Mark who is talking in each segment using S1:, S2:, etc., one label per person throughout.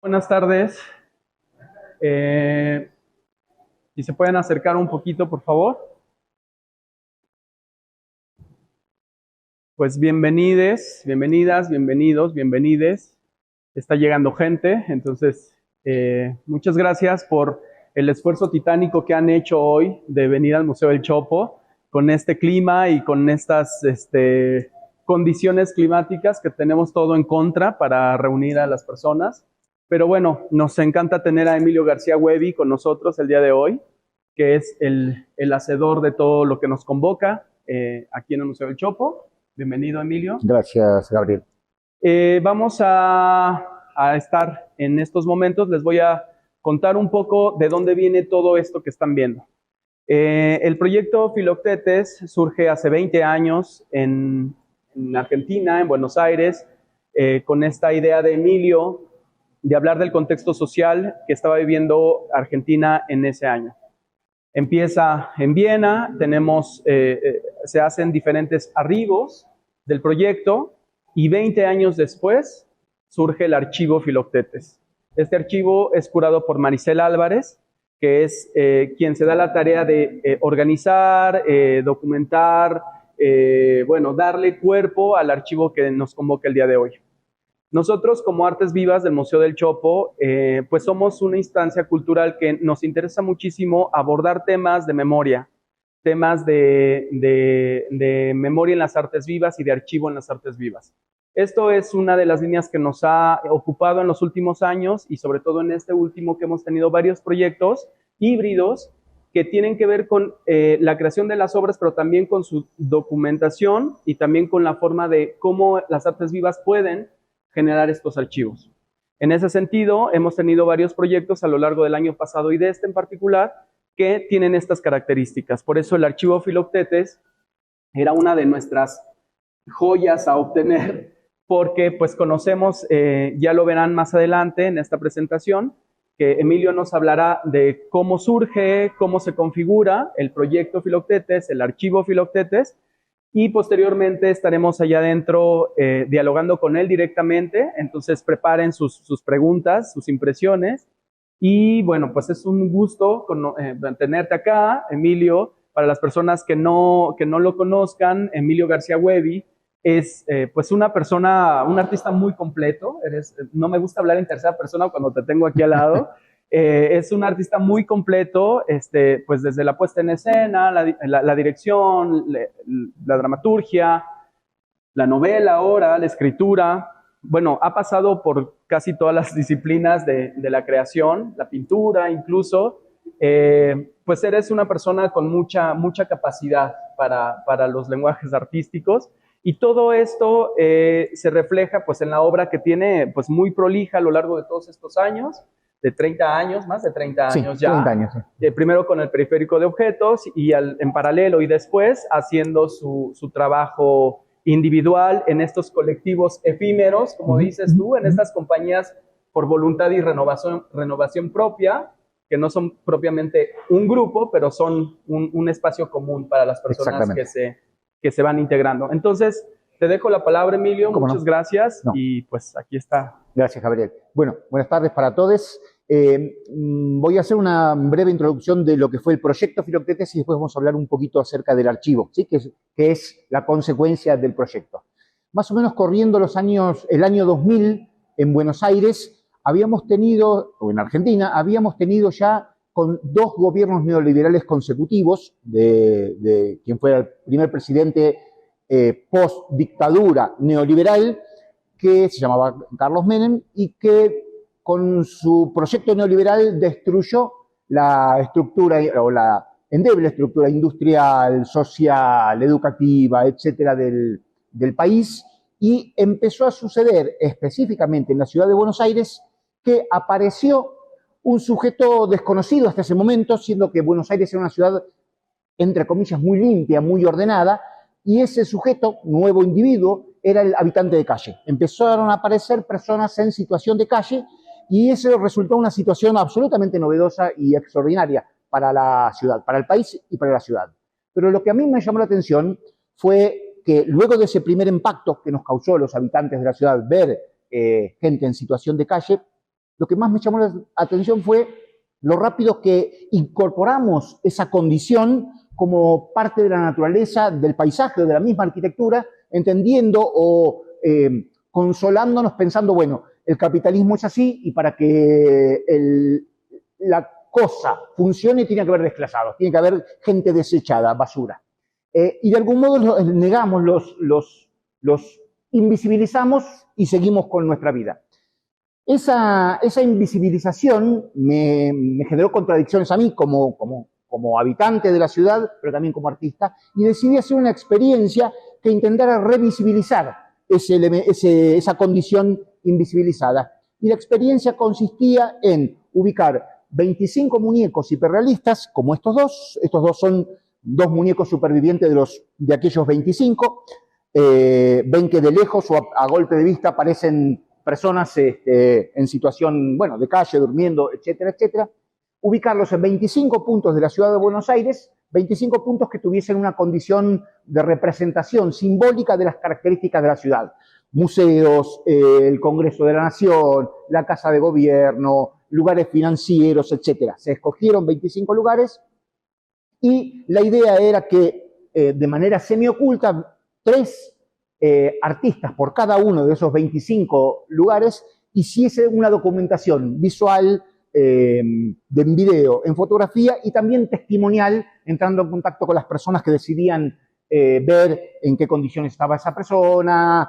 S1: Buenas tardes. Si se pueden acercar un poquito, por favor. Pues bienvenides, bienvenidas, bienvenidos, bienvenides. Está llegando gente, entonces muchas gracias por el esfuerzo titánico que han hecho hoy de venir al Museo del Chopo con este clima y con estas condiciones climáticas que tenemos todo en contra para reunir a las personas. Pero bueno, nos encanta tener a Emilio García Huevi con nosotros el día de hoy, que es el hacedor de todo lo que nos convoca aquí en el Museo del Chopo. Bienvenido, Emilio.
S2: Gracias, Gabriel.
S1: Vamos a estar en estos momentos, les voy a contar un poco de dónde viene todo esto que están viendo. El proyecto Filoctetes surge hace 20 años en Argentina, en Buenos Aires, con esta idea de Emilio de hablar del contexto social que estaba viviendo Argentina en ese año. Empieza en Viena, se hacen diferentes arribos del proyecto y 20 años después surge el archivo Filoctetes. Este archivo es curado por Maricel Álvarez, que es quien se da la tarea de organizar, documentar, darle cuerpo al archivo que nos convoca el día de hoy. Nosotros, como Artes Vivas del Museo del Chopo, pues somos una instancia cultural que nos interesa muchísimo abordar temas de memoria, temas de memoria en las artes vivas y de archivo en las artes vivas. Esto es una de las líneas que nos ha ocupado en los últimos años y sobre todo en este último que hemos tenido varios proyectos híbridos que tienen que ver con la creación de las obras, pero también con su documentación y también con la forma de cómo las artes vivas pueden generar estos archivos. En ese sentido, hemos tenido varios proyectos a lo largo del año pasado y de este en particular que tienen estas características. Por eso el archivo Filoctetes era una de nuestras joyas a obtener, porque pues conocemos, ya lo verán más adelante en esta presentación, que Emilio nos hablará de cómo surge, cómo se configura el proyecto Filoctetes, el archivo Filoctetes, y posteriormente estaremos allá adentro dialogando con él directamente. Entonces preparen sus preguntas, sus impresiones. Y bueno, pues es un gusto tenerte acá, Emilio. Para las personas que no lo conozcan, Emilio García Huevi es pues un artista muy completo. No me gusta hablar en tercera persona cuando te tengo aquí al lado. Es un artista muy completo, pues desde la puesta en escena, la dirección, la dramaturgia, la novela ahora, la escritura. Bueno, ha pasado por casi todas las disciplinas de la creación, la pintura incluso. Pues eres una persona con mucha capacidad para los lenguajes artísticos. Y todo esto se refleja pues en la obra que tiene pues muy prolija a lo largo de todos estos años, de 30 años, más de 30 años ya.
S2: 30 años, sí.
S1: Primero con el periférico de objetos y en paralelo y después haciendo su trabajo individual en estos colectivos efímeros, como dices tú, en estas compañías por voluntad y renovación propia, que no son propiamente un grupo, pero son un espacio común para las personas que se van integrando. Entonces, te dejo la palabra, Emilio. Muchas gracias. No. Y pues aquí está.
S2: Gracias, Gabriel. Bueno, buenas tardes para todos. Voy a hacer una breve introducción de lo que fue el proyecto Filoctetes y después vamos a hablar un poquito acerca del archivo, ¿sí? que es la consecuencia del proyecto. Más o menos corriendo el año 2000, en Buenos Aires, o en Argentina, habíamos tenido ya con 2 gobiernos neoliberales consecutivos, de quien fuera el primer presidente post-dictadura neoliberal, que se llamaba Carlos Menem, y que con su proyecto neoliberal destruyó la estructura o la endeble estructura industrial, social, educativa, etcétera, del país, y empezó a suceder específicamente en la ciudad de Buenos Aires que apareció un sujeto desconocido hasta ese momento, siendo que Buenos Aires era una ciudad, entre comillas, muy limpia, muy ordenada, y ese sujeto, nuevo individuo, era el habitante de calle. Empezaron a aparecer personas en situación de calle y eso resultó una situación absolutamente novedosa y extraordinaria para la ciudad, para el país y para la ciudad. Pero lo que a mí me llamó la atención fue que luego de ese primer impacto que nos causó los habitantes de la ciudad ver gente en situación de calle, lo que más me llamó la atención fue lo rápido que incorporamos esa condición como parte de la naturaleza, del paisaje, de la misma arquitectura, entendiendo o consolándonos pensando, bueno, el capitalismo es así y para que la cosa funcione tiene que haber desplazados, tiene que haber gente desechada, basura. Y de algún modo los negamos, los invisibilizamos y seguimos con nuestra vida. Esa invisibilización me generó contradicciones a mí como habitante de la ciudad, pero también como artista, y decidí hacer una experiencia que intentara revisibilizar esa condición invisibilizada. Y la experiencia consistía en ubicar 25 muñecos hiperrealistas, como estos dos son 2 muñecos supervivientes de aquellos 25, ven que de lejos o a golpe de vista parecen personas en situación, bueno, de calle, durmiendo, etcétera, etcétera, ubicarlos en 25 puntos de la ciudad de Buenos Aires, 25 puntos que tuviesen una condición de representación simbólica de las características de la ciudad. Museos, el Congreso de la Nación, la Casa de Gobierno, lugares financieros, etcétera. Se escogieron 25 lugares y la idea era que de manera semioculta 3 artistas por cada uno de esos 25 lugares hiciese una documentación visual, en video, en fotografía y también testimonial, entrando en contacto con las personas que decidían ver en qué condiciones estaba esa persona,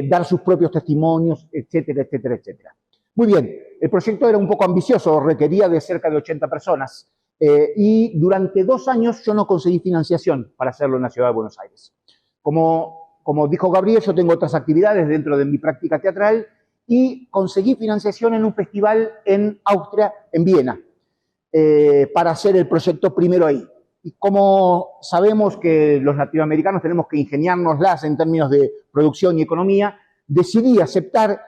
S2: dar sus propios testimonios, etcétera, etcétera, etcétera. Muy bien, el proyecto era un poco ambicioso, requería de cerca de 80 personas y durante 2 años yo no conseguí financiación para hacerlo en la ciudad de Buenos Aires. Como dijo Gabriel, yo tengo otras actividades dentro de mi práctica teatral y conseguí financiación en un festival en Austria, en Viena, para hacer el proyecto primero ahí. Y como sabemos que los latinoamericanos tenemos que ingeniárnoslas en términos de producción y economía, decidí aceptar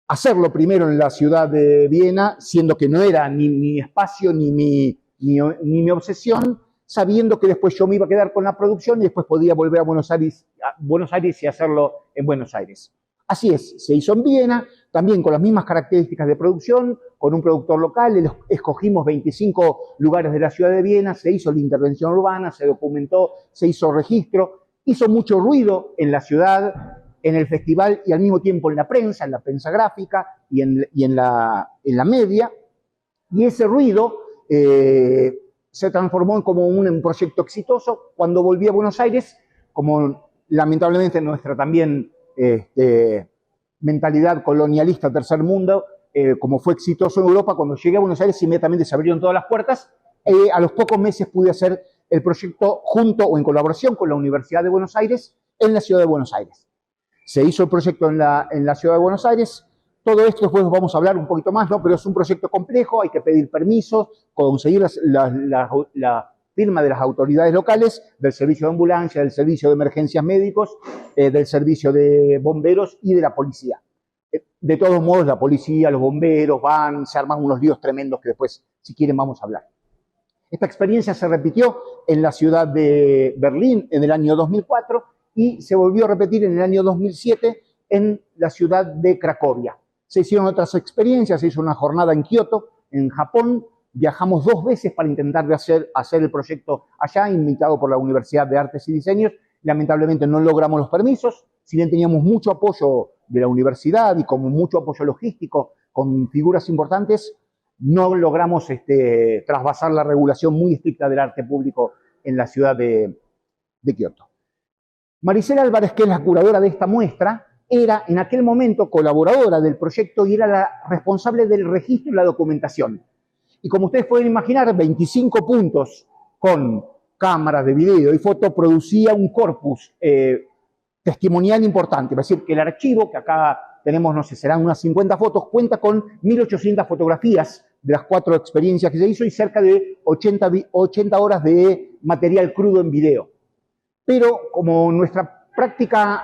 S2: hacerlo primero en la ciudad de Viena, siendo que no era ni mi espacio ni mi obsesión, sabiendo que después yo me iba a quedar con la producción y después podía volver a Buenos Aires y hacerlo en Buenos Aires. Así es, se hizo en Viena, también con las mismas características de producción, con un productor local, escogimos 25 lugares de la ciudad de Viena, se hizo la intervención urbana, se documentó, se hizo registro, hizo mucho ruido en la ciudad, en el festival y al mismo tiempo en la prensa gráfica y en la media, y ese ruido se transformó como un proyecto exitoso. Cuando volví a Buenos Aires, como lamentablemente nuestra también mentalidad colonialista tercer mundo, como fue exitoso en Europa, cuando llegué a Buenos Aires inmediatamente se abrieron todas las puertas. A los pocos meses pude hacer el proyecto junto o en colaboración con la Universidad de Buenos Aires en la ciudad de Buenos Aires. Se hizo el proyecto en la ciudad de Buenos Aires. Todo esto después vamos a hablar un poquito más, ¿no? Pero es un proyecto complejo, hay que pedir permisos, conseguir la firma de las autoridades locales, del servicio de ambulancia, del servicio de emergencias médicos, del servicio de bomberos y de la policía. De todos modos, la policía, los bomberos se arman unos líos tremendos que después, si quieren, vamos a hablar. Esta experiencia se repitió en la ciudad de Berlín en el año 2004 y se volvió a repetir en el año 2007 en la ciudad de Cracovia. Se hicieron otras experiencias, se hizo una jornada en Kioto, en Japón. Viajamos 2 veces para intentar hacer el proyecto allá, invitado por la Universidad de Artes y Diseños. Lamentablemente no logramos los permisos, si bien teníamos mucho apoyo de la universidad y con mucho apoyo logístico, con figuras importantes, no logramos trasvasar la regulación muy estricta del arte público en la ciudad de Kioto. Maricela Álvarez, que es la curadora de esta muestra, era en aquel momento colaboradora del proyecto y era la responsable del registro y la documentación. Y como ustedes pueden imaginar, 25 puntos con cámaras de video y foto producía un corpus testimonial importante. Es decir, que el archivo, que acá tenemos, no sé, serán unas 50 fotos, cuenta con 1.800 fotografías de las 4 experiencias que se hizo y cerca de 80 horas de material crudo en video. Pero como nuestra práctica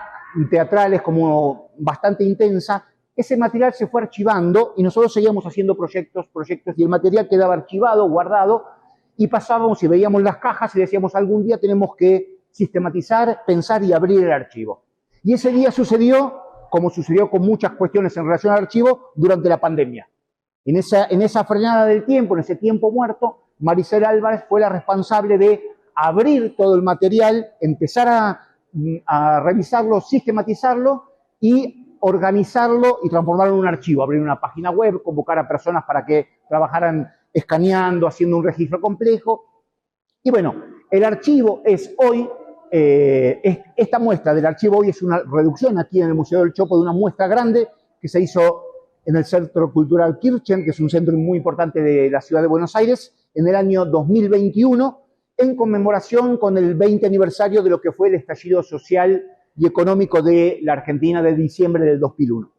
S2: teatral es como bastante intensa, ese material se fue archivando y nosotros seguíamos haciendo proyectos y el material quedaba archivado, guardado, y pasábamos y veíamos las cajas y decíamos algún día tenemos que sistematizar, pensar y abrir el archivo. Y ese día sucedió, como sucedió con muchas cuestiones en relación al archivo, durante la pandemia. En esa frenada del tiempo, en ese tiempo muerto, Maricel Álvarez fue la responsable de abrir todo el material, empezar a revisarlo, sistematizarlo y organizarlo y transformarlo en un archivo, abrir una página web, convocar a personas para que trabajaran escaneando, haciendo un registro complejo. Y bueno, el archivo es hoy, esta muestra del archivo hoy es una reducción aquí en el Museo del Chopo de una muestra grande que se hizo en el Centro Cultural Kirchen, que es un centro muy importante de la ciudad de Buenos Aires, en el año 2021, en conmemoración con el 20 aniversario de lo que fue el estallido social y económico de la Argentina de diciembre del 2001.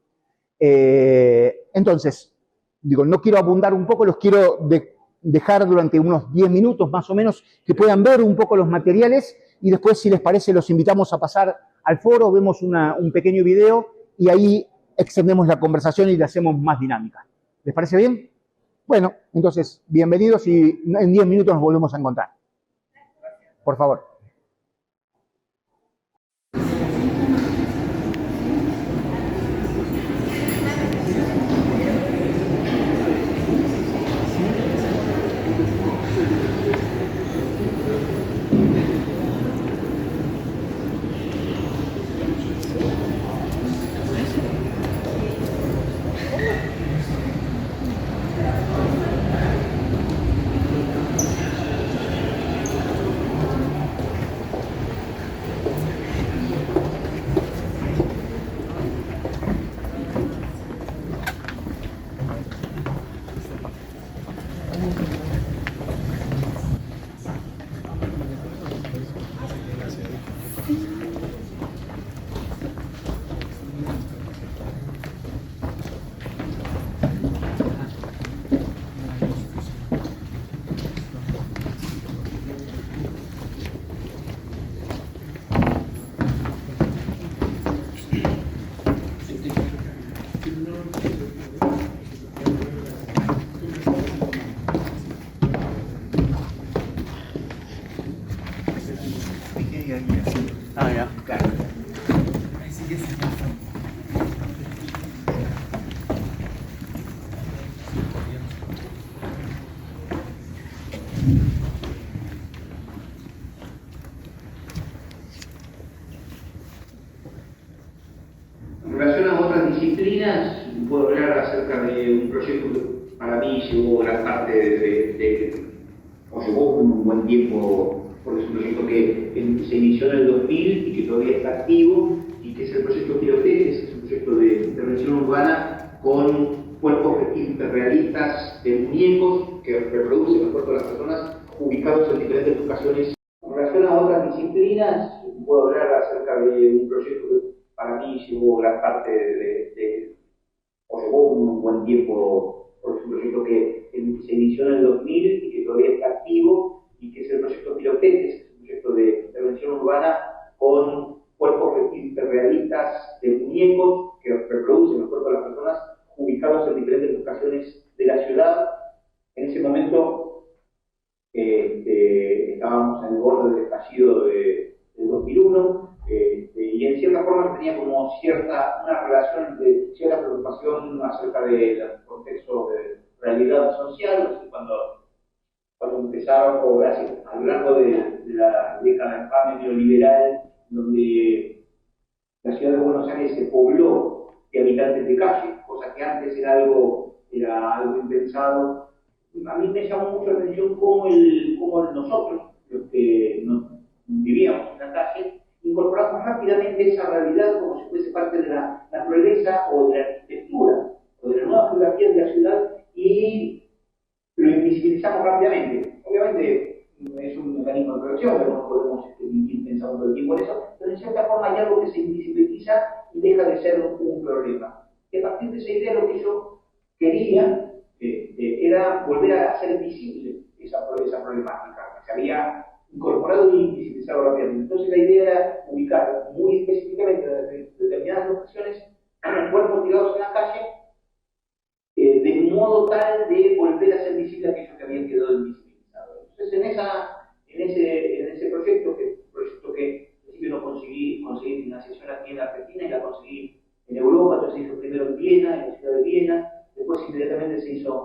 S2: Entonces, digo, no quiero abundar un poco, los quiero dejar durante unos 10 minutos más o menos que puedan ver un poco los materiales y después, si les parece, los invitamos a pasar al foro, vemos un pequeño video y ahí extendemos la conversación y la hacemos más dinámica. ¿Les parece bien? Bueno, entonces, bienvenidos y en 10 minutos nos volvemos a encontrar. Por favor.
S1: Ah, ya.
S2: Claro.
S3: En relación a otras disciplinas, puedo hablar acerca de un proyecto que para mí llevó gran parte o llevó un buen tiempo, porque es un proyecto que se inició en el 2000 y que todavía está activo, y que es el proyecto Filotetes, que es un proyecto de intervención urbana con cuerpos hiperrealistas de muñecos que reproducen los cuerpos de las personas ubicados en diferentes locaciones. En relación a otras disciplinas, puedo hablar acerca de un proyecto que para mí llevó gran parte o llevó un buen tiempo, porque es un proyecto que se inició en el 2000 y que todavía está activo, y que es el proyecto Filotetes, que es un proyecto de intervención urbana con cuerpos hiperrealistas de muñecos que reproducen los cuerpos de las personas ubicados en diferentes locaciones de la ciudad. En ese momento estábamos en el borde del estallido del 2001, y en cierta forma tenía como una relación de cierta preocupación acerca del contexto de realidad social, cuando empezaron, o a lo largo de la década infame neoliberal, donde la ciudad de Buenos Aires se pobló de habitantes de calle, cosa que antes era algo impensado. A mí me llamó mucho la atención cómo nosotros, los que vivíamos en la calle, incorporamos rápidamente esa realidad como si fuese parte de la naturaleza o de la arquitectura o de la nueva geografía de la ciudad, y lo invisibilizamos rápidamente. Obviamente es un mecanismo de protección, pero no podemos ir pensando todo el tiempo en eso, pero en cierta forma hay algo que se invisibiliza y deja de ser un problema. Y a partir de esa idea lo que yo quería era volver a hacer visible esa problemática que se había incorporado y invisibilizado rápidamente. Entonces la idea era ubicar muy específicamente en determinadas locaciones cuerpos tirados en la calle, de modo tal de volver a ser visible aquello que había quedado invisibilizado. Entonces en ese proyecto, que en principio no conseguí financiación aquí en la Argentina, y la conseguí en Europa. Entonces se hizo primero en Viena, en la ciudad de Viena, después inmediatamente se hizo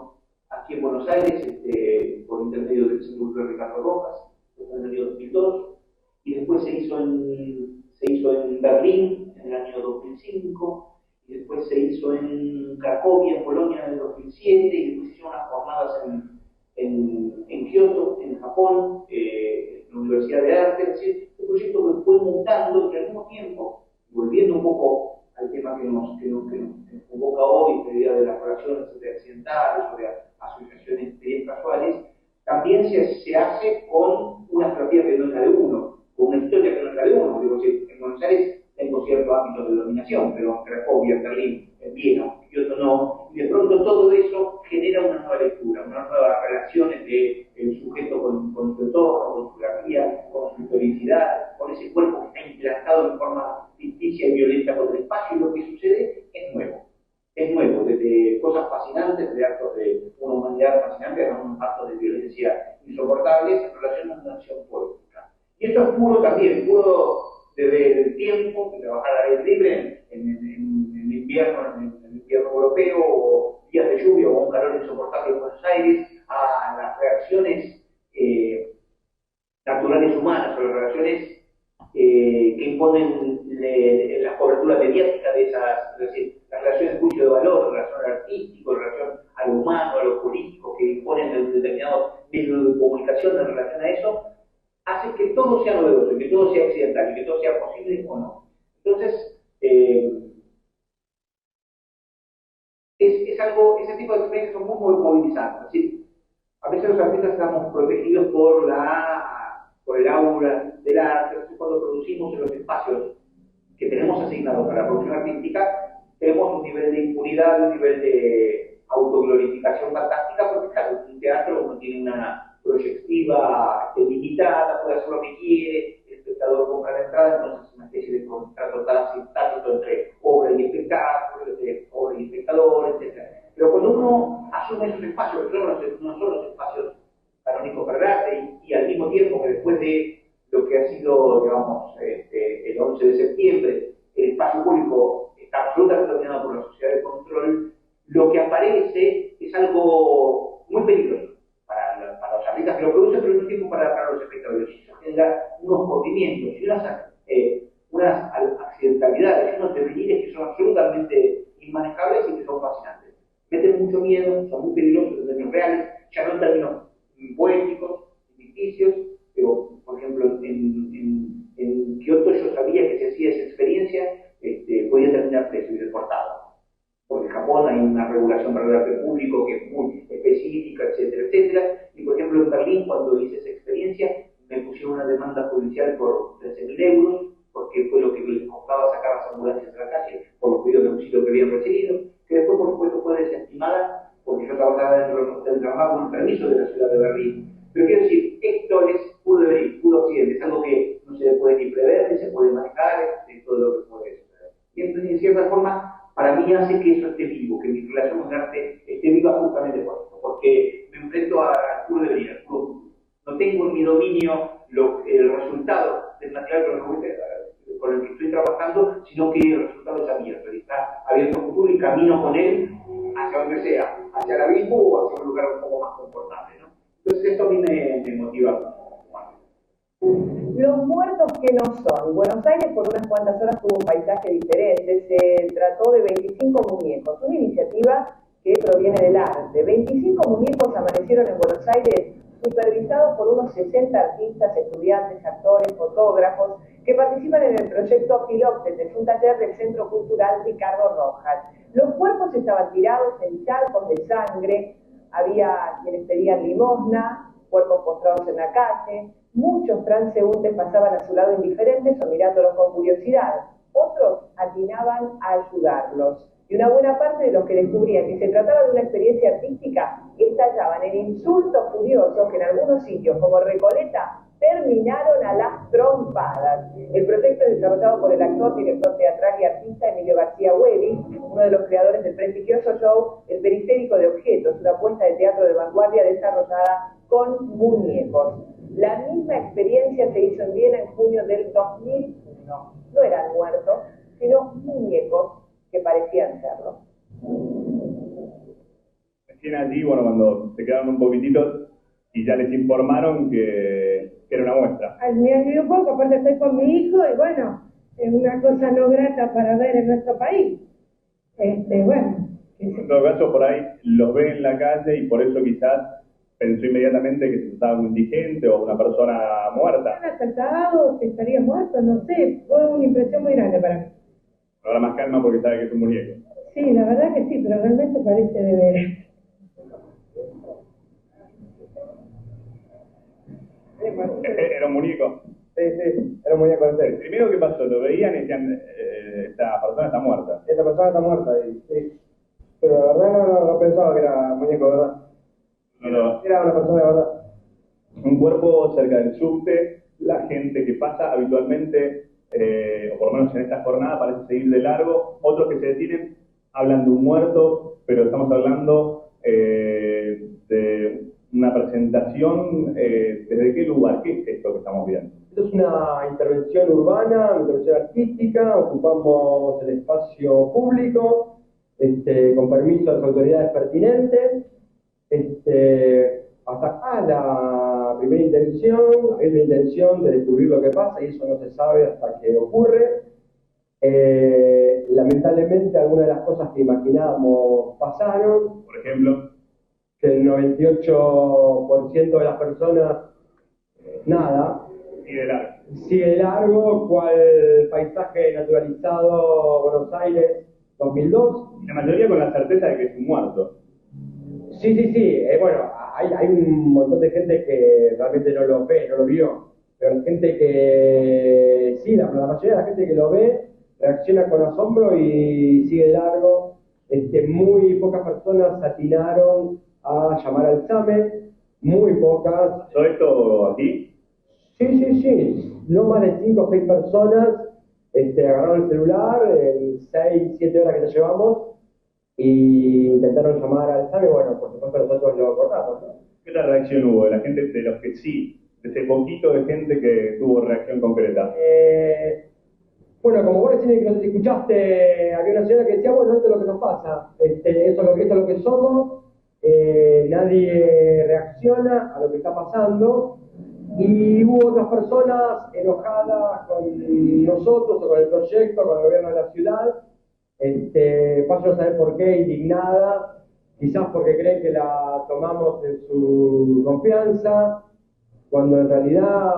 S3: en Berlín en el año 2005, y después se hizo en Cracovia, en Polonia, en el 2007, y después se hicieron unas jornadas en Kioto, en Japón, en la Universidad de Arte. Es decir, un proyecto que fue mutando y al mismo tiempo, volviendo un poco al tema que nos convoca hoy, la idea de las relaciones accidentales o de asociaciones casuales, también se hace con una estrategia que no es la de uno, con una historia que no es la de uno. Digo, en Buenos Aires tengo ciertos ámbitos de dominación, pero en Cracovia, en Berlín, en Viena, en Kioto no, y de pronto todo eso genera una nueva lectura, unas nuevas relaciones del sujeto con su entorno, con su geografía, con su historicidad, con ese cuerpo que está implantado en forma ficticia y violenta con el espacio, y lo que sucede es nuevo. Es nuevo, desde cosas fascinantes, de actos de una humanidad fascinante, a unos actos de violencia insoportables en relación a una acción política. Y esto es puro también, puro desde el tiempo, de trabajar al aire libre en invierno, en el invierno europeo, o días de lluvia o un calor insoportable en Buenos Aires, a las reacciones naturales humanas, o las reacciones que imponen la cobertura mediática de esas, es decir, las relaciones de juicio de valor, en relación al artístico, en relación a lo humano, a lo político, que imponen un determinado medio de comunicación en relación a eso, hace que todo sea novedoso, que todo sea accidental, y que todo sea posible o no. Entonces, es algo, ese tipo de experiencias son muy movilizantes. Es decir, a veces los artistas estamos protegidos por el aura del arte. Entonces, cuando producimos en los espacios que tenemos asignados para la producción artística, tenemos un nivel de impunidad, un nivel de autoglorificación fantástica, porque claro, en un teatro uno tiene una proyectiva limitada, puede hacer lo que quiere, el espectador compra la entrada, entonces es una especie de contrato tácito entre obra y espectáculo, entre obra y espectador, etc. Pero cuando uno asume esos espacios, que no son los espacios canónicos para el arte, y al mismo tiempo que después de lo que ha sido, digamos, el 11 de septiembre, el espacio público está absolutamente dominado por la sociedad de control, lo que aparece es algo muy peligroso para los artistas que lo producen, pero al mismo tiempo para los espectadores. Y eso genera unos movimientos y unas accidentalidades, y unos devenires que son absolutamente inmanejables y que son fascinantes. Meten mucho miedo, son muy peligrosos en términos reales, ya no en términos poéticos, ficticios, pero por ejemplo en Kioto yo sabía que si hacía esa experiencia podía terminar preso y deportado. Porque en Japón hay una regulación para el arte público que es muy específica, etcétera, etcétera. Y por ejemplo en Berlín, cuando hice esa experiencia, me pusieron una demanda judicial por 13.000 euros, porque fue lo que les costaba sacar las ambulancias a la calle por los pedidos de auxilio que habían recibido, que después por supuesto fue desestimada, porque yo trabajaba dentro del trabajo con el permiso de la ciudad de Berlín. Pero quiero decir, esto es puro devenir, puro accidente, es algo que no se puede ni prever, ni se puede manejar, es todo lo que puede suceder. Y entonces, en cierta forma, para mí hace que eso esté vivo, que mi relación con el arte esté viva justamente por esto, porque me enfrento al puro devenir, al puro futuro. No tengo en mi dominio el resultado del material con el que estoy trabajando, sino que el resultado es abierto, está abierto al futuro y camino con él hacia donde sea, hacia el abismo o hacia un lugar un poco más confortable, ¿no? Entonces esto a mí me motiva.
S4: Los muertos que no son. Buenos Aires por unas cuantas horas tuvo un paisaje diferente. Se trató de 25 muñecos, una iniciativa que proviene del arte. 25 muñecos amanecieron en Buenos Aires supervisados por unos 60 artistas, estudiantes, actores, fotógrafos que participan en el proyecto Filóctetes, un taller del Centro Cultural Ricardo Rojas. Los cuerpos estaban tirados en charcos de sangre, había quienes pedían limosna, cuerpos postrados en la calle, muchos transeúntes pasaban a su lado indiferentes o mirándolos con curiosidad, otros atinaban a ayudarlos. Y una buena parte de los que descubrían que se trataba de una experiencia artística estallaban en insultos furiosos que en algunos sitios, como Recoleta, terminaron a las trompadas. El proyecto es desarrollado por el actor, director teatral y artista Emilio García Huevi, uno de los creadores del prestigioso show El Periférico de Objetos, una apuesta de teatro de vanguardia desarrollada con muñecos. La misma experiencia se hizo en Viena en junio del 2001. No eran muertos, sino muñecos que parecían serlo.
S5: Recién allí, bueno, cuando se quedaron un poquitito y ya les informaron que era una muestra.
S6: Me ayudó un poco, aparte estoy con mi hijo y bueno,
S4: una cosa no grata para ver en nuestro país. Bueno.
S5: En todo caso, por ahí los ve en la calle y por eso quizás pensó inmediatamente que se trataba de un indigente o una persona muerta.
S4: ¿Están asaltados? ¿Que estaría muerto? No sé, fue una impresión muy grande para mí.
S5: Ahora más calma porque sabe que es un muñeco.
S4: Sí, la verdad que sí, pero realmente parece de veras.
S5: Era un muñeco.
S6: Sí, era un muñeco de serio.
S5: Primero, ¿qué pasó? Lo veían y decían, esta persona está muerta.
S6: Esta persona está muerta, y, sí. Pero la verdad no pensaba que era un muñeco de verdad.
S5: No.
S6: Era una persona de verdad.
S5: Un cuerpo cerca del subte, la gente que pasa habitualmente, o por lo menos en esta jornada, parece seguir de largo. Otros que se detienen hablan de un muerto, pero estamos hablando de una presentación. ¿Desde qué lugar? ¿Qué es esto que estamos viendo?
S6: Esto es una intervención urbana, una intervención artística. Ocupamos el espacio público con permiso de las autoridades pertinentes. Hasta acá la primera intención es la intención de descubrir lo que pasa, y eso no se sabe hasta que ocurre. Lamentablemente algunas de las cosas que imaginábamos pasaron.
S5: Por ejemplo,
S6: Que el 98% de las personas, nada, sigue de largo, cual paisaje naturalizado Buenos Aires 2002.
S5: La mayoría con la certeza de que es un muerto.
S6: Sí. Bueno, hay un montón de gente que realmente no lo ve, no lo vio. Pero la gente que sí, la mayoría de la gente que lo ve reacciona con asombro y sigue de largo. Muy pocas personas atinaron a llamar al SAME, muy pocas.
S5: ¿Todo esto aquí?
S6: Sí. No más de 5 o 6 personas agarraron el celular en 6, 7 horas que nos llevamos y intentaron llamar al SAME. Bueno, por supuesto nosotros lo cortamos, ¿no?
S5: ¿Qué otra reacción hubo de la gente, de los que sí, de ese poquito de gente que tuvo reacción concreta?
S6: Bueno, como vos recién que nos escuchaste, había una señora que decía, bueno, esto es lo que nos pasa, esto es lo que somos, nadie reacciona a lo que está pasando, y hubo otras personas enojadas con nosotros o con el proyecto, con el gobierno de la ciudad, paso a saber por qué, indignadas, quizás porque creen que la tomamos en su confianza, cuando en realidad,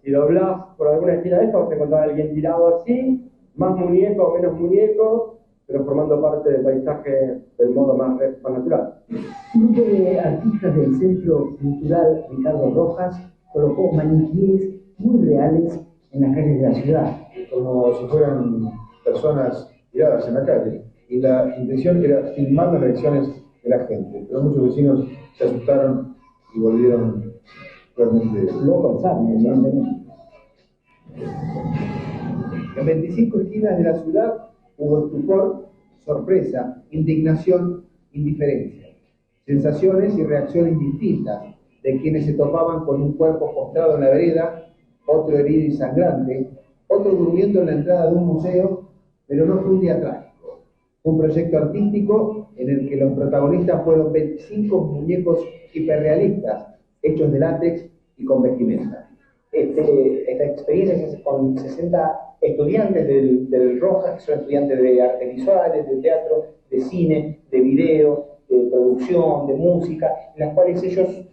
S6: si doblás por alguna esquina de esto, vas a encontrar a alguien tirado así, más muñeco o menos muñeco, pero formando parte del paisaje del modo más natural.
S7: Un grupo de artistas del Centro Cultural Ricardo Rojas colocó maniquíes muy reales en las calles de la ciudad.
S8: Como si fueran personas tiradas en la calle. Y la intención era filmar las reacciones de la gente. Pero muchos vecinos se asustaron y volvieron realmente
S7: locos, evidentemente.
S9: En 25 esquinas de la ciudad hubo estupor, sorpresa, indignación, indiferencia. Sensaciones y reacciones distintas de quienes se topaban con un cuerpo postrado en la vereda, otro herido y sangrante, otro durmiendo en la entrada de un museo, pero no fue un día trágico. Fue un proyecto artístico en el que los protagonistas fueron 25 muñecos hiperrealistas, hechos de látex y con vestimenta.
S10: Esta experiencia es con 60 estudiantes del Rojas, que son estudiantes de artes visuales, de teatro, de cine, de video, de producción, de música, en las cuales ellos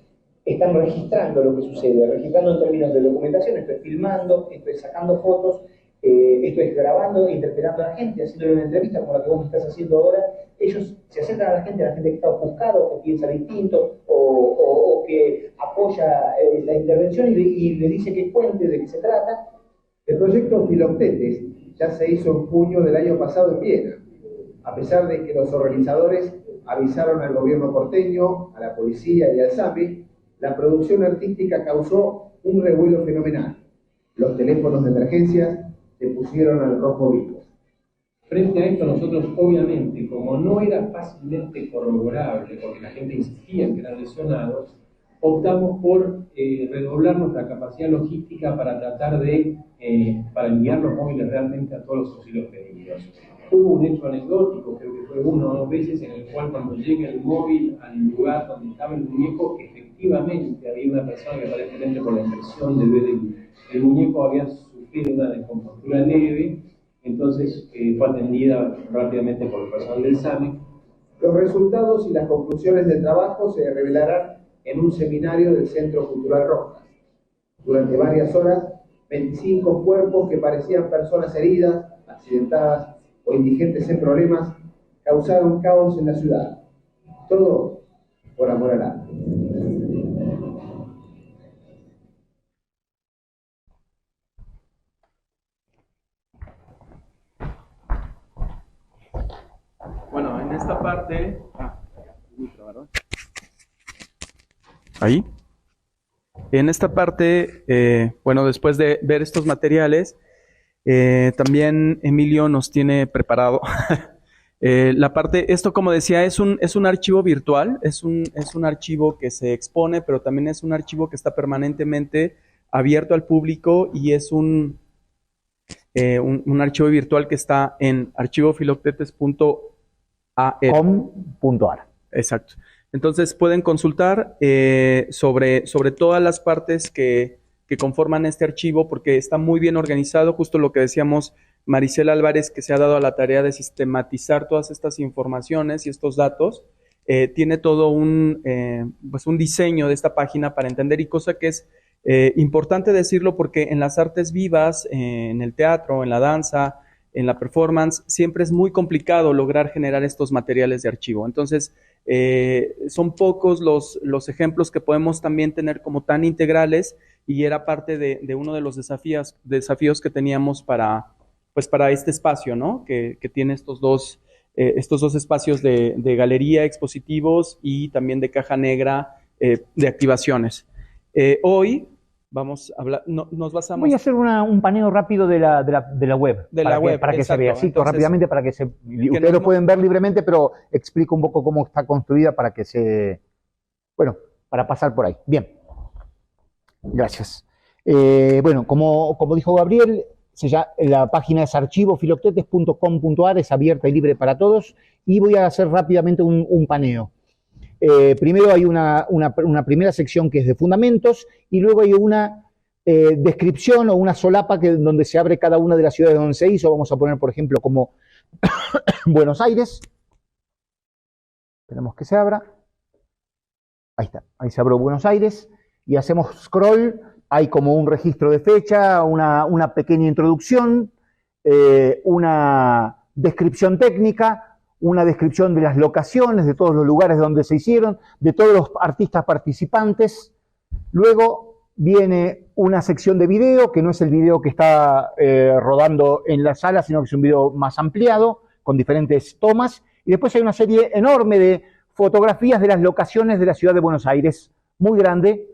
S10: están registrando lo que sucede, registrando en términos de documentación. Esto es filmando, esto es sacando fotos, esto es grabando, interpelando a la gente, haciéndole una entrevista como la que vos me estás haciendo ahora. Ellos se acercan a la gente que está ofuscado, que piensa distinto o que apoya la intervención y le dice que cuente de qué se trata.
S9: El proyecto Filoctetes ya se hizo en junio del año pasado en Viena. A pesar de que los organizadores avisaron al gobierno porteño, a la policía y al SAME, la producción artística causó un revuelo fenomenal. Los teléfonos de emergencia se pusieron al rojo vivo.
S11: Frente a esto, nosotros obviamente, como no era fácilmente corroborable, porque la gente insistía en que eran lesionados, optamos por redoblar nuestra capacidad logística para tratar de para enviar los móviles realmente a todos los auxilios pedidos. Hubo un hecho anecdótico, creo que fue 1 o 2 veces, en el cual cuando llega el móvil al lugar donde estaba el muñeco, efectivamente había una persona que aparentemente por la impresión de ver el muñeco había sufrido sufrido una descompostura leve, entonces fue atendida rápidamente por el personal del SAME.
S9: Los resultados y las conclusiones del trabajo se revelarán en un seminario del Centro Cultural Rojas. Durante varias horas, 25 cuerpos que parecían personas heridas, accidentadas o indigentes en problemas, causaron caos en la ciudad. Todo por amor al arte.
S1: Bueno, en esta parte... Ahí. En esta parte, bueno, después de ver estos materiales, también Emilio nos tiene preparado la parte, esto como decía, es un archivo virtual, es un archivo que se expone, pero también es un archivo que está permanentemente abierto al público y es un archivo virtual que está en archivofiloctetes.com.ar. Exacto. Entonces pueden consultar sobre todas las partes que conforman este archivo porque está muy bien organizado, justo lo que decíamos Maricela Álvarez, que se ha dado a la tarea de sistematizar todas estas informaciones y estos datos. Tiene todo un diseño de esta página para entender y cosa que es importante decirlo porque en las artes vivas, en el teatro, en la danza, en la performance, siempre es muy complicado lograr generar estos materiales de archivo. Entonces, son pocos los ejemplos que podemos también tener como tan integrales y era parte de uno de los desafíos que teníamos para este espacio, ¿no? Que tiene estos dos espacios de galería, expositivos y también de caja negra de activaciones. Hoy vamos a hablar, nos basamos...
S2: Voy a hacer un paneo rápido de la web. Para que se vea, cito rápidamente, para que se... Ustedes lo pueden ver libremente, pero explico un poco cómo está construida para que se... Bueno, para pasar por ahí. Bien. Gracias. Bueno, como dijo Gabriel, la página es archivofiloctetes.com.ar, es abierta y libre para todos, y voy a hacer rápidamente un paneo. Primero hay una primera sección que es de fundamentos y luego hay una descripción o una solapa donde se abre cada una de las ciudades donde se hizo. Vamos a poner, por ejemplo, como Buenos Aires. Esperemos que se abra. Ahí está, ahí se abrió Buenos Aires y hacemos scroll. Hay como un registro de fecha, una pequeña introducción, una descripción técnica, una descripción de las locaciones, de todos los lugares donde se hicieron, de todos los artistas participantes. Luego viene una sección de video, que no es el video que está rodando en la sala, sino que es un video más ampliado, con diferentes tomas. Y después hay una serie enorme de fotografías de las locaciones de la ciudad de Buenos Aires, muy grande,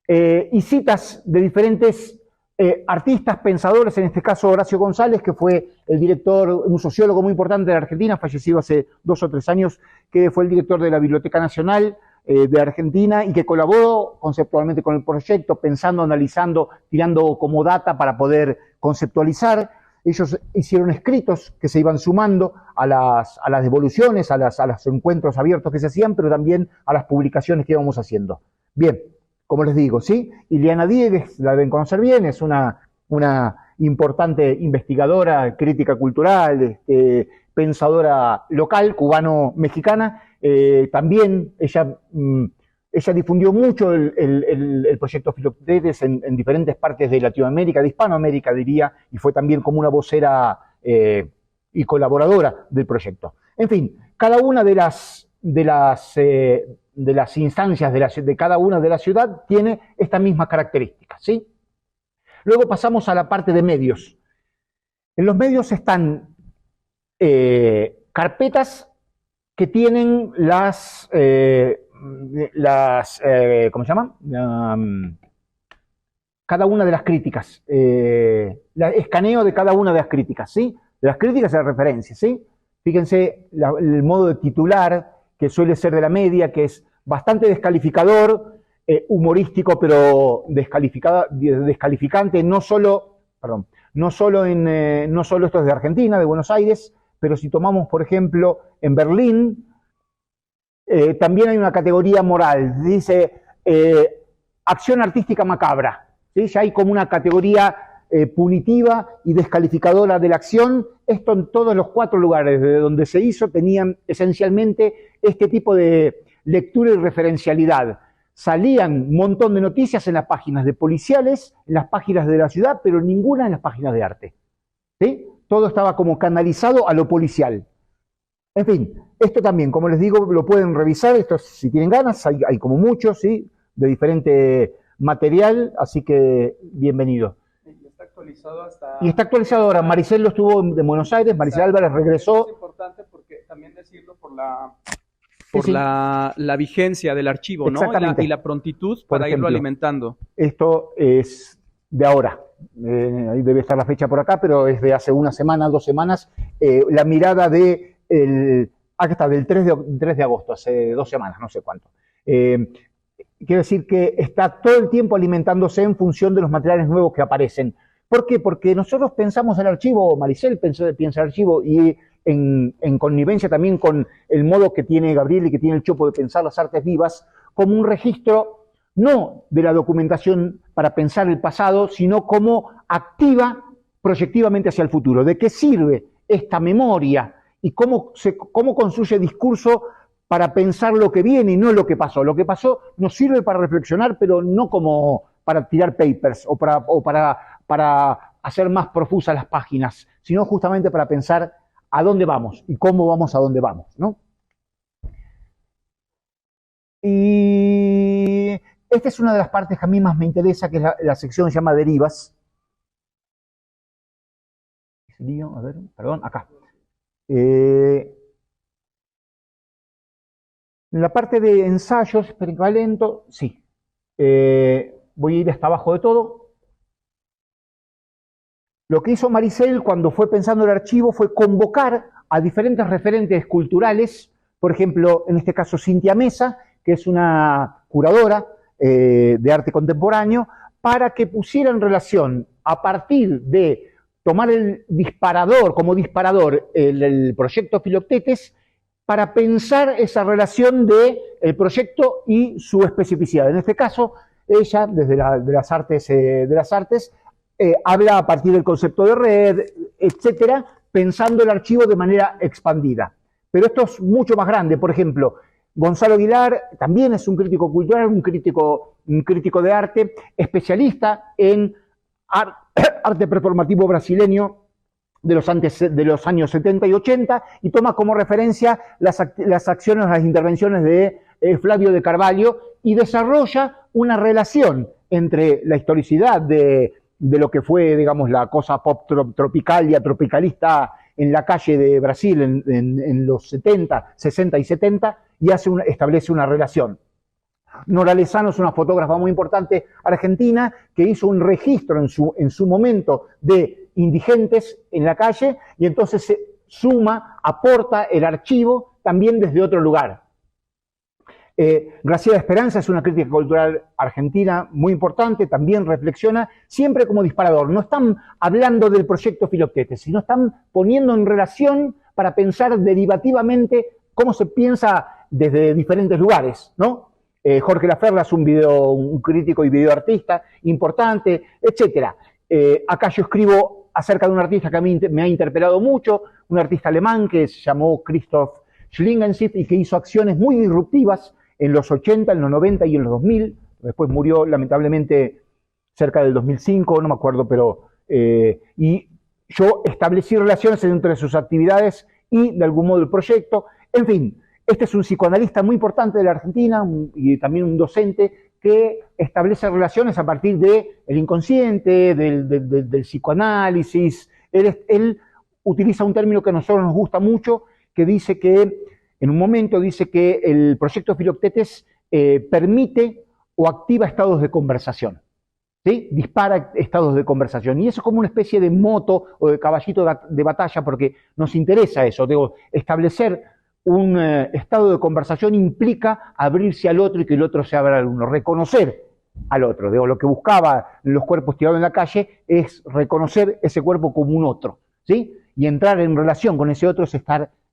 S2: y citas de diferentes artistas, pensadores, en este caso Horacio González, que fue el director, un sociólogo muy importante de la Argentina, fallecido hace 2 o 3 años, que fue el director de la Biblioteca Nacional de Argentina y que colaboró conceptualmente con el proyecto, pensando, analizando, tirando como data para poder conceptualizar. Ellos hicieron escritos que se iban sumando a las devoluciones, a los encuentros abiertos que se hacían, pero también a las publicaciones que íbamos haciendo. Bien. Como les digo, ¿sí? Ileana Diegues, la deben conocer bien, es una importante investigadora, crítica cultural, pensadora local, cubano-mexicana. También ella difundió mucho el proyecto Filoctetes en diferentes partes de Latinoamérica, de Hispanoamérica diría, y fue también como una vocera y colaboradora del proyecto. En fin, cada una de las instancias de cada una de la ciudad tiene esta misma característica, ¿sí? Luego pasamos a la parte de medios. En los medios están carpetas que tienen ¿cómo se llaman? Cada una de las críticas, escaneo de cada una de las críticas, ¿sí? De las críticas de referencia, ¿sí? Fíjense el modo de titular, que suele ser de la media, que es bastante descalificador, humorístico, pero descalificante, no solo esto es de Argentina, de Buenos Aires, pero si tomamos, por ejemplo, en Berlín, también hay una categoría moral, dice acción artística macabra, ¿sí? Ya hay como una categoría punitiva y descalificadora de la acción. Esto en todos los 4 lugares de donde se hizo tenían esencialmente este tipo de lectura y referencialidad. Salían un montón de noticias en las páginas de policiales, en las páginas de la ciudad, pero ninguna en las páginas de arte. ¿Sí? Todo estaba como canalizado a lo policial. En fin, esto también, como les digo, lo pueden revisar, esto si tienen ganas, hay como muchos, ¿sí? De diferente material, así que bienvenido.
S1: Y está actualizado hasta...
S2: Y está actualizado ahora. Maricel lo estuvo en Buenos Aires, Maricel Álvarez regresó.
S1: Es importante porque también decirlo por la vigencia del archivo, ¿no? Y la prontitud para irlo alimentando.
S2: Esto es de ahora. Ahí debe estar la fecha por acá, pero es de hace una semana, 2 semanas. La mirada de acá está, del 3 de agosto, hace 2 semanas, no sé cuánto. Quiero decir que está todo el tiempo alimentándose en función de los materiales nuevos que aparecen. ¿Por qué? Porque nosotros pensamos el archivo, Maricel piensa el archivo, y en connivencia también con el modo que tiene Gabriel y que tiene el Chopo de pensar las artes vivas, como un registro no de la documentación para pensar el pasado, sino como activa proyectivamente hacia el futuro. ¿De qué sirve esta memoria? Y cómo construye discurso para pensar lo que viene y no lo que pasó. Lo que pasó nos sirve para reflexionar, pero no como para tirar papers o para hacer más profusas las páginas, sino justamente para pensar a dónde vamos y cómo vamos a dónde vamos, ¿no? Y esta es una de las partes que a mí más me interesa, que es la sección que se llama derivas. A ver, perdón, acá. En la parte de ensayos, esperen que va lento, sí. Voy a ir hasta abajo de todo. Lo que hizo Maricel cuando fue pensando el archivo fue convocar a diferentes referentes culturales, por ejemplo, en este caso Cintia Mesa, que es una curadora de arte contemporáneo, para que pusiera en relación, a partir de tomar el disparador, como disparador, el proyecto Filoctetes, para pensar esa relación del proyecto y su especificidad. En este caso, ella, desde de las artes, habla a partir del concepto de red, etcétera, pensando el archivo de manera expandida. Pero esto es mucho más grande. Por ejemplo, Gonzalo Aguilar también es un crítico cultural, un crítico de arte, especialista en arte performativo brasileño de los años 70 y 80, y toma como referencia las acciones, las intervenciones de Flavio de Carvalho, y desarrolla una relación entre la historicidad de lo que fue, digamos, la cosa pop tropicalista en la calle de Brasil en los 70, 60 y 70, y establece una relación. Nora Lezano es una fotógrafa muy importante argentina que hizo un registro en su momento de indigentes en la calle, y entonces se aporta el archivo también desde otro lugar. Graciela Esperanza es una crítica cultural argentina muy importante, también reflexiona siempre como disparador. No están hablando del proyecto Filoctetes, sino están poniendo en relación para pensar derivativamente cómo se piensa desde diferentes lugares, ¿no? Jorge Laferra es un crítico y videoartista importante, etc. Acá yo escribo acerca de un artista que a mí me ha interpelado mucho, un artista alemán que se llamó Christoph Schlingensief y que hizo acciones muy disruptivas en los 80, en los 90 y en los 2000. Después murió lamentablemente cerca del 2005, no me acuerdo, pero... y yo establecí relaciones entre sus actividades y de algún modo el proyecto. En fin, este es un psicoanalista muy importante de la Argentina y también un docente que establece relaciones a partir del inconsciente, del psicoanálisis. Él utiliza un término que a nosotros nos gusta mucho, que dice que, en un momento dice que el proyecto Filoctetes permite o activa estados de conversación, ¿sí? Dispara estados de conversación. Y eso es como una especie de moto o de caballito de batalla, porque nos interesa eso. Digo, establecer un estado de conversación implica abrirse al otro y que el otro se abra al uno, reconocer al otro. Digo, lo que buscaba los cuerpos tirados en la calle es reconocer ese cuerpo como un otro, ¿sí? Y entrar en relación con ese otro es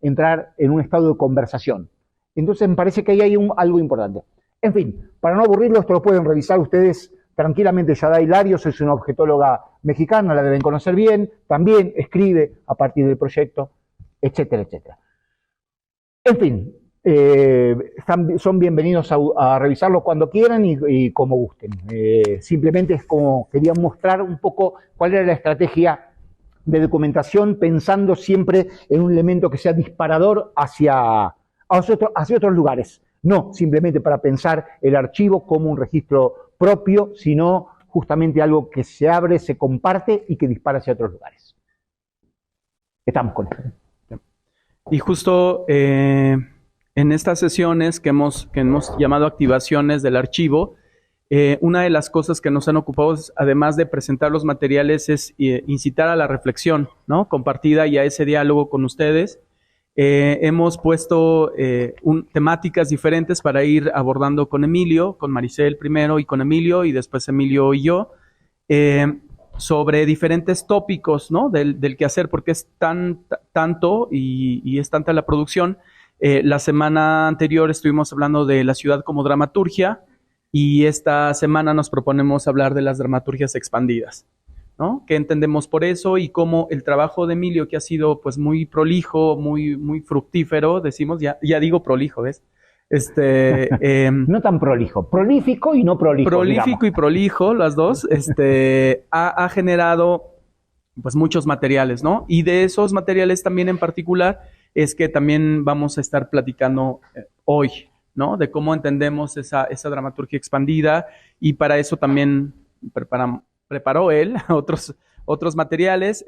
S2: entrar en un estado de conversación. Entonces me parece que ahí hay algo importante. En fin, para no aburrirlo, esto lo pueden revisar ustedes tranquilamente Yadá Hilarios es una objetóloga mexicana, la deben conocer bien, también escribe a partir del proyecto, etcétera, etcétera. En fin, son bienvenidos a revisarlo cuando quieran y como gusten. Simplemente es como quería mostrar un poco cuál era la estrategia de documentación, pensando siempre en un elemento que sea disparador hacia otros lugares. No simplemente para pensar el archivo como un registro propio, sino justamente algo que se abre, se comparte y que dispara hacia otros lugares. Estamos con esto.
S1: Y justo en estas sesiones que hemos llamado activaciones del archivo, una de las cosas que nos han ocupado, además de presentar los materiales, es incitar a la reflexión, ¿no?, compartida y a ese diálogo con ustedes. Hemos puesto temáticas diferentes para ir abordando con Emilio, con Maricel primero y con Emilio, y después Emilio y yo, sobre diferentes tópicos, ¿no?, del quehacer, porque es tanto y es tanta la producción. La semana anterior estuvimos hablando de la ciudad como dramaturgia, y esta semana nos proponemos hablar de las dramaturgias expandidas, ¿no? ¿Qué entendemos por eso? Y cómo el trabajo de Emilio, que ha sido pues muy prolijo, muy fructífero, decimos, ya digo prolijo, ¿ves?
S2: No tan prolijo, prolífico y no prolijo.
S1: Prolífico, digamos. Y prolijo, las dos, ha generado pues muchos materiales, ¿no? Y de esos materiales también en particular es que también vamos a estar platicando hoy, ¿no?, de cómo entendemos esa dramaturgia expandida, y para eso también preparó él otros materiales.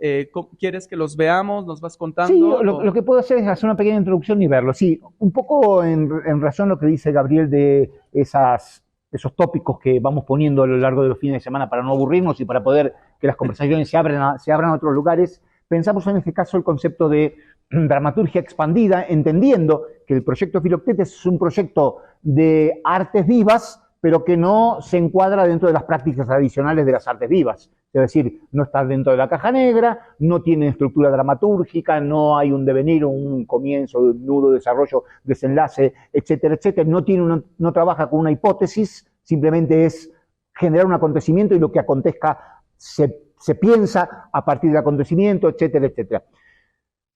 S1: ¿Quieres que los veamos? ¿Nos vas contando?
S2: Sí, lo que puedo hacer es hacer una pequeña introducción y verlo. Sí, un poco en razón a lo que dice Gabriel de esos tópicos que vamos poniendo a lo largo de los fines de semana para no aburrirnos y para poder que las conversaciones se abran a otros lugares. Pensamos en este caso el concepto de dramaturgia expandida, entendiendo que el proyecto Filoctetes es un proyecto de artes vivas, pero que no se encuadra dentro de las prácticas tradicionales de las artes vivas. Es decir, no está dentro de la caja negra, no tiene estructura dramatúrgica, no hay un devenir, un comienzo, un nudo, desarrollo, desenlace, etcétera, etcétera. No trabaja con una hipótesis, simplemente es generar un acontecimiento y lo que acontezca se piensa a partir del acontecimiento, etcétera, etcétera.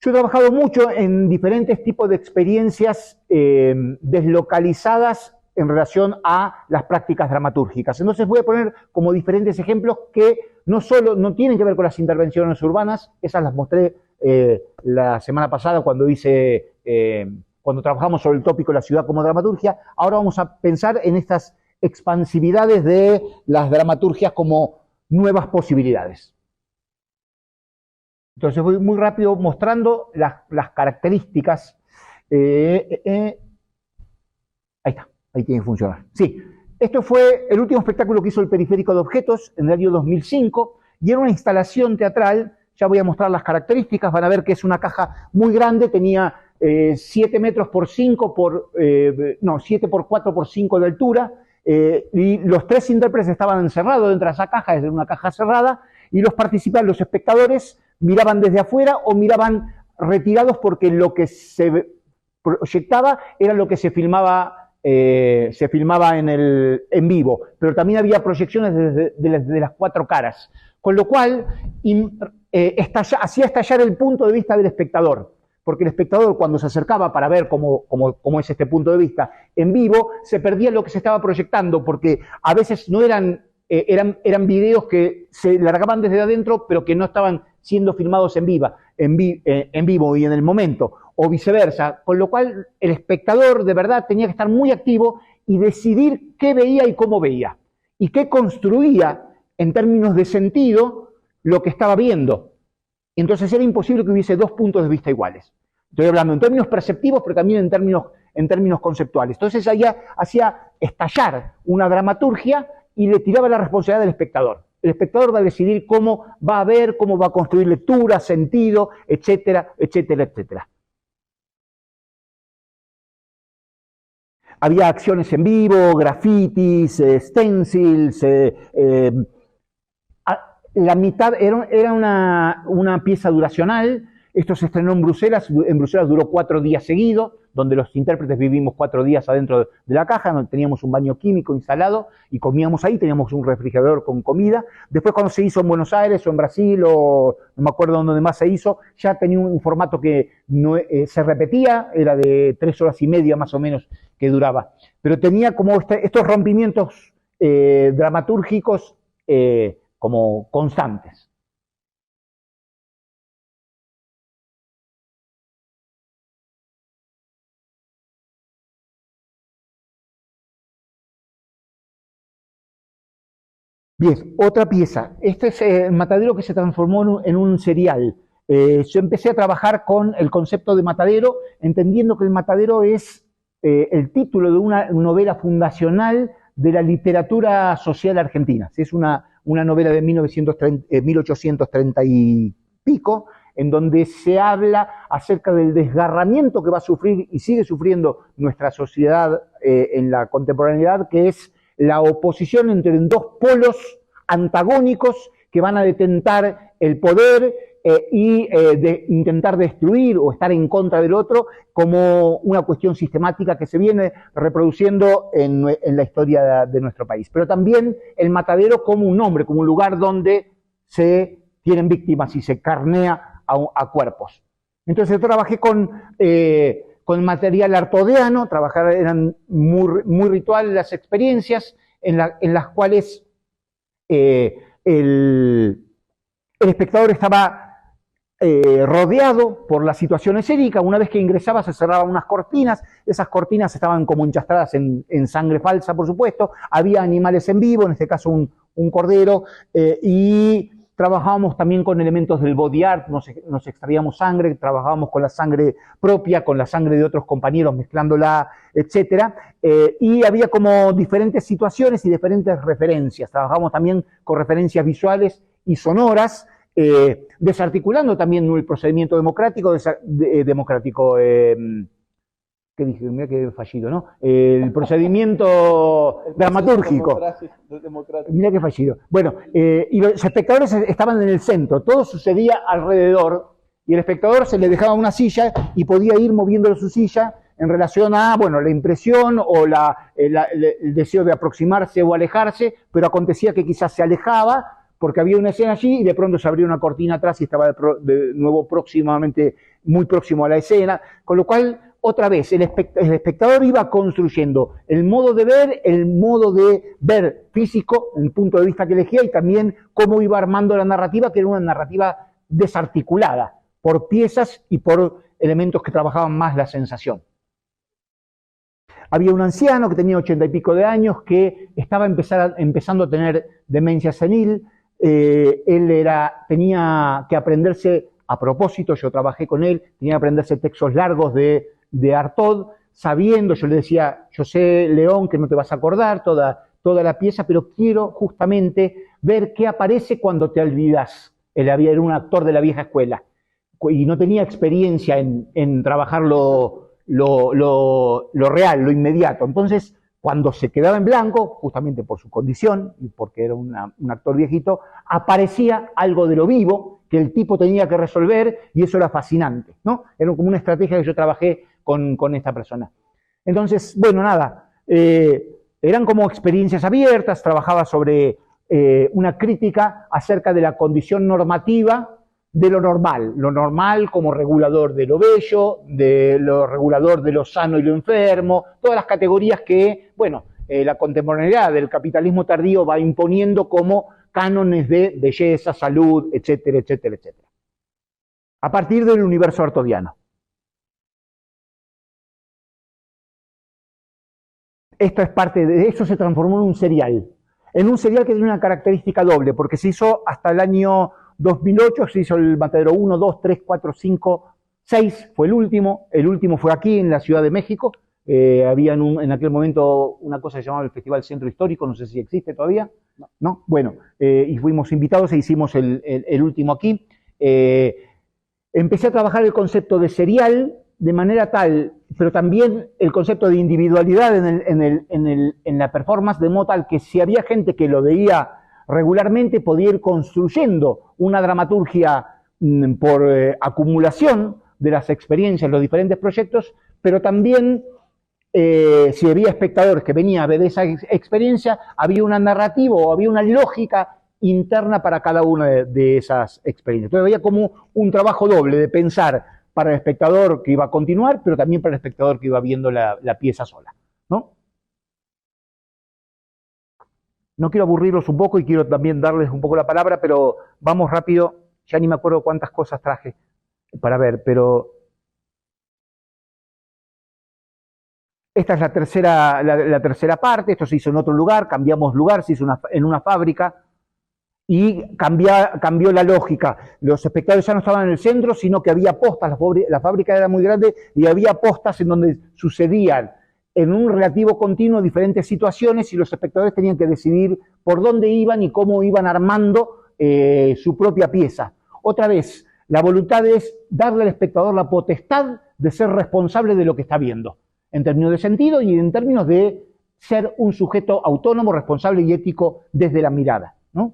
S2: Yo he trabajado mucho en diferentes tipos de experiencias deslocalizadas en relación a las prácticas dramatúrgicas. Entonces voy a poner como diferentes ejemplos que no tienen que ver con las intervenciones urbanas, esas las mostré la semana pasada cuando trabajamos sobre el tópico de la ciudad como dramaturgia. Ahora vamos a pensar en estas expansividades de las dramaturgias como nuevas posibilidades. Entonces voy muy rápido mostrando las características. Ahí está, ahí tiene que funcionar. Sí, esto fue el último espectáculo que hizo el Periférico de Objetos en el año 2005 y era una instalación teatral. Ya voy a mostrar las características, van a ver que es una caja muy grande, tenía 7 metros por 5 7 por 4 por 5 de altura, y los 3 intérpretes estaban encerrados dentro de esa caja, es una caja cerrada, y los participantes, los espectadores, miraban desde afuera o miraban retirados porque lo que se proyectaba era lo que se filmaba en vivo, pero también había proyecciones de las 4 caras, con lo cual hacía estallar el punto de vista del espectador, porque el espectador cuando se acercaba para ver cómo es este punto de vista en vivo, se perdía lo que se estaba proyectando, porque a veces no eran videos que se largaban desde adentro, pero que no estaban siendo filmados en vivo y en el momento, o viceversa, con lo cual el espectador de verdad tenía que estar muy activo y decidir qué veía y cómo veía, y qué construía en términos de sentido lo que estaba viendo. Entonces era imposible que hubiese 2 puntos de vista iguales. Estoy hablando en términos perceptivos, pero también en términos conceptuales. Entonces allá hacía estallar una dramaturgia y le tiraba la responsabilidad del espectador. El espectador va a decidir cómo va a ver, cómo va a construir lectura, sentido, etcétera, etcétera, etcétera. Había acciones en vivo, grafitis, stencils, la mitad era una pieza duracional, Esto se estrenó en Bruselas duró 4 días seguidos, donde los intérpretes vivimos 4 días adentro de la caja, donde teníamos un baño químico instalado y comíamos ahí, teníamos un refrigerador con comida. Después cuando se hizo en Buenos Aires o en Brasil o no me acuerdo dónde más se hizo, ya tenía un formato que no, se repetía, era de 3 horas y media más o menos que duraba, pero tenía como estos rompimientos dramatúrgicos como constantes. Bien, otra pieza. Este es el Matadero que se transformó en un serial. Yo empecé a trabajar con el concepto de Matadero, entendiendo que el Matadero es el título de una novela fundacional de la literatura social argentina. Es una novela de 1830 y pico, en donde se habla acerca del desgarramiento que va a sufrir y sigue sufriendo nuestra sociedad en la contemporaneidad, que es la oposición entre 2 polos antagónicos que van a detentar el poder y intentar destruir o estar en contra del otro, como una cuestión sistemática que se viene reproduciendo en la historia de nuestro país. Pero también el Matadero como un nombre, como un lugar donde se tienen víctimas y se carnea a cuerpos. Entonces yo trabajé con material artodiano, eran muy rituales las experiencias en las cuales el espectador estaba rodeado por la situación escénica. Una vez que ingresaba se cerraban unas cortinas, esas cortinas estaban como enchastradas en sangre falsa, por supuesto, había animales en vivo, en este caso un cordero, y trabajábamos también con elementos del body art, nos extraíamos sangre, trabajábamos con la sangre propia, con la sangre de otros compañeros, mezclándola, etcétera, y había como diferentes situaciones y diferentes referencias. Trabajábamos también con referencias visuales y sonoras, desarticulando también el procedimiento democrático, ¿qué dije? Mira qué fallido, ¿no? El procedimiento dramatúrgico. Mira qué fallido. Bueno, y los espectadores estaban en el centro, todo sucedía alrededor, y el espectador se le dejaba una silla y podía ir moviendo su silla en relación a, bueno, la impresión o el deseo de aproximarse o alejarse, pero acontecía que quizás se alejaba porque había una escena allí y de pronto se abría una cortina atrás y estaba de nuevo muy próximo a la escena, con lo cual otra vez, el espectador iba construyendo el modo de ver físico, el punto de vista que elegía, y también cómo iba armando la narrativa, que era una narrativa desarticulada, por piezas y por elementos que trabajaban más la sensación. Había un anciano que tenía 80 y pico de años, que estaba empezando a tener demencia senil. Él tenía que aprenderse, a propósito, yo trabajé con él, tenía que aprenderse textos largos de Artaud, sabiendo, yo le decía, yo sé, León, que no te vas a acordar toda la pieza, pero quiero justamente ver qué aparece cuando te olvidas. Él era un actor de la vieja escuela y no tenía experiencia en trabajar lo real, lo inmediato. Entonces, cuando se quedaba en blanco, justamente por su condición y porque era un actor viejito, aparecía algo de lo vivo que el tipo tenía que resolver, y eso era fascinante, ¿no? Era como una estrategia que yo trabajé con esta persona. Entonces, bueno, nada, eran como experiencias abiertas, trabajaba sobre una crítica acerca de la condición normativa de lo normal como regulador de lo bello, de lo regulador de lo sano y lo enfermo, todas las categorías que, bueno, la contemporaneidad del capitalismo tardío va imponiendo como cánones de belleza, salud, etcétera, etcétera, etcétera. A partir del universo artodiano. Esto es parte de eso, se transformó en un serial que tiene una característica doble, porque se hizo hasta el año 2008, se hizo el Matadero 1, 2, 3, 4, 5, 6, fue el último fue aquí en la Ciudad de México. Había en aquel momento una cosa que se llamaba el Festival Centro Histórico, no sé si existe todavía, ¿no? Bueno, y fuimos invitados e hicimos el último aquí. Empecé a trabajar el concepto de serial de manera tal, pero también el concepto de individualidad en la performance, de modo tal que si había gente que lo veía regularmente, podía ir construyendo una dramaturgia por acumulación de las experiencias, los diferentes proyectos, pero también si había espectadores que venían a ver esa experiencia, había una narrativa o había una lógica interna para cada una de esas experiencias. Entonces había como un trabajo doble de pensar para el espectador que iba a continuar, pero también para el espectador que iba viendo la pieza sola, ¿no? No quiero aburrirlos un poco y quiero también darles un poco la palabra, pero vamos rápido, ya ni me acuerdo cuántas cosas traje para ver, pero esta es la tercera parte. Esto se hizo en otro lugar, cambiamos lugar, se hizo en una fábrica y cambió la lógica. Los espectadores ya no estaban en el centro, sino que había postas, la fábrica era muy grande y había postas en donde sucedían en un relativo continuo diferentes situaciones y los espectadores tenían que decidir por dónde iban y cómo iban armando su propia pieza. Otra vez, la voluntad es darle al espectador la potestad de ser responsable de lo que está viendo, en términos de sentido y en términos de ser un sujeto autónomo, responsable y ético desde la mirada, ¿no?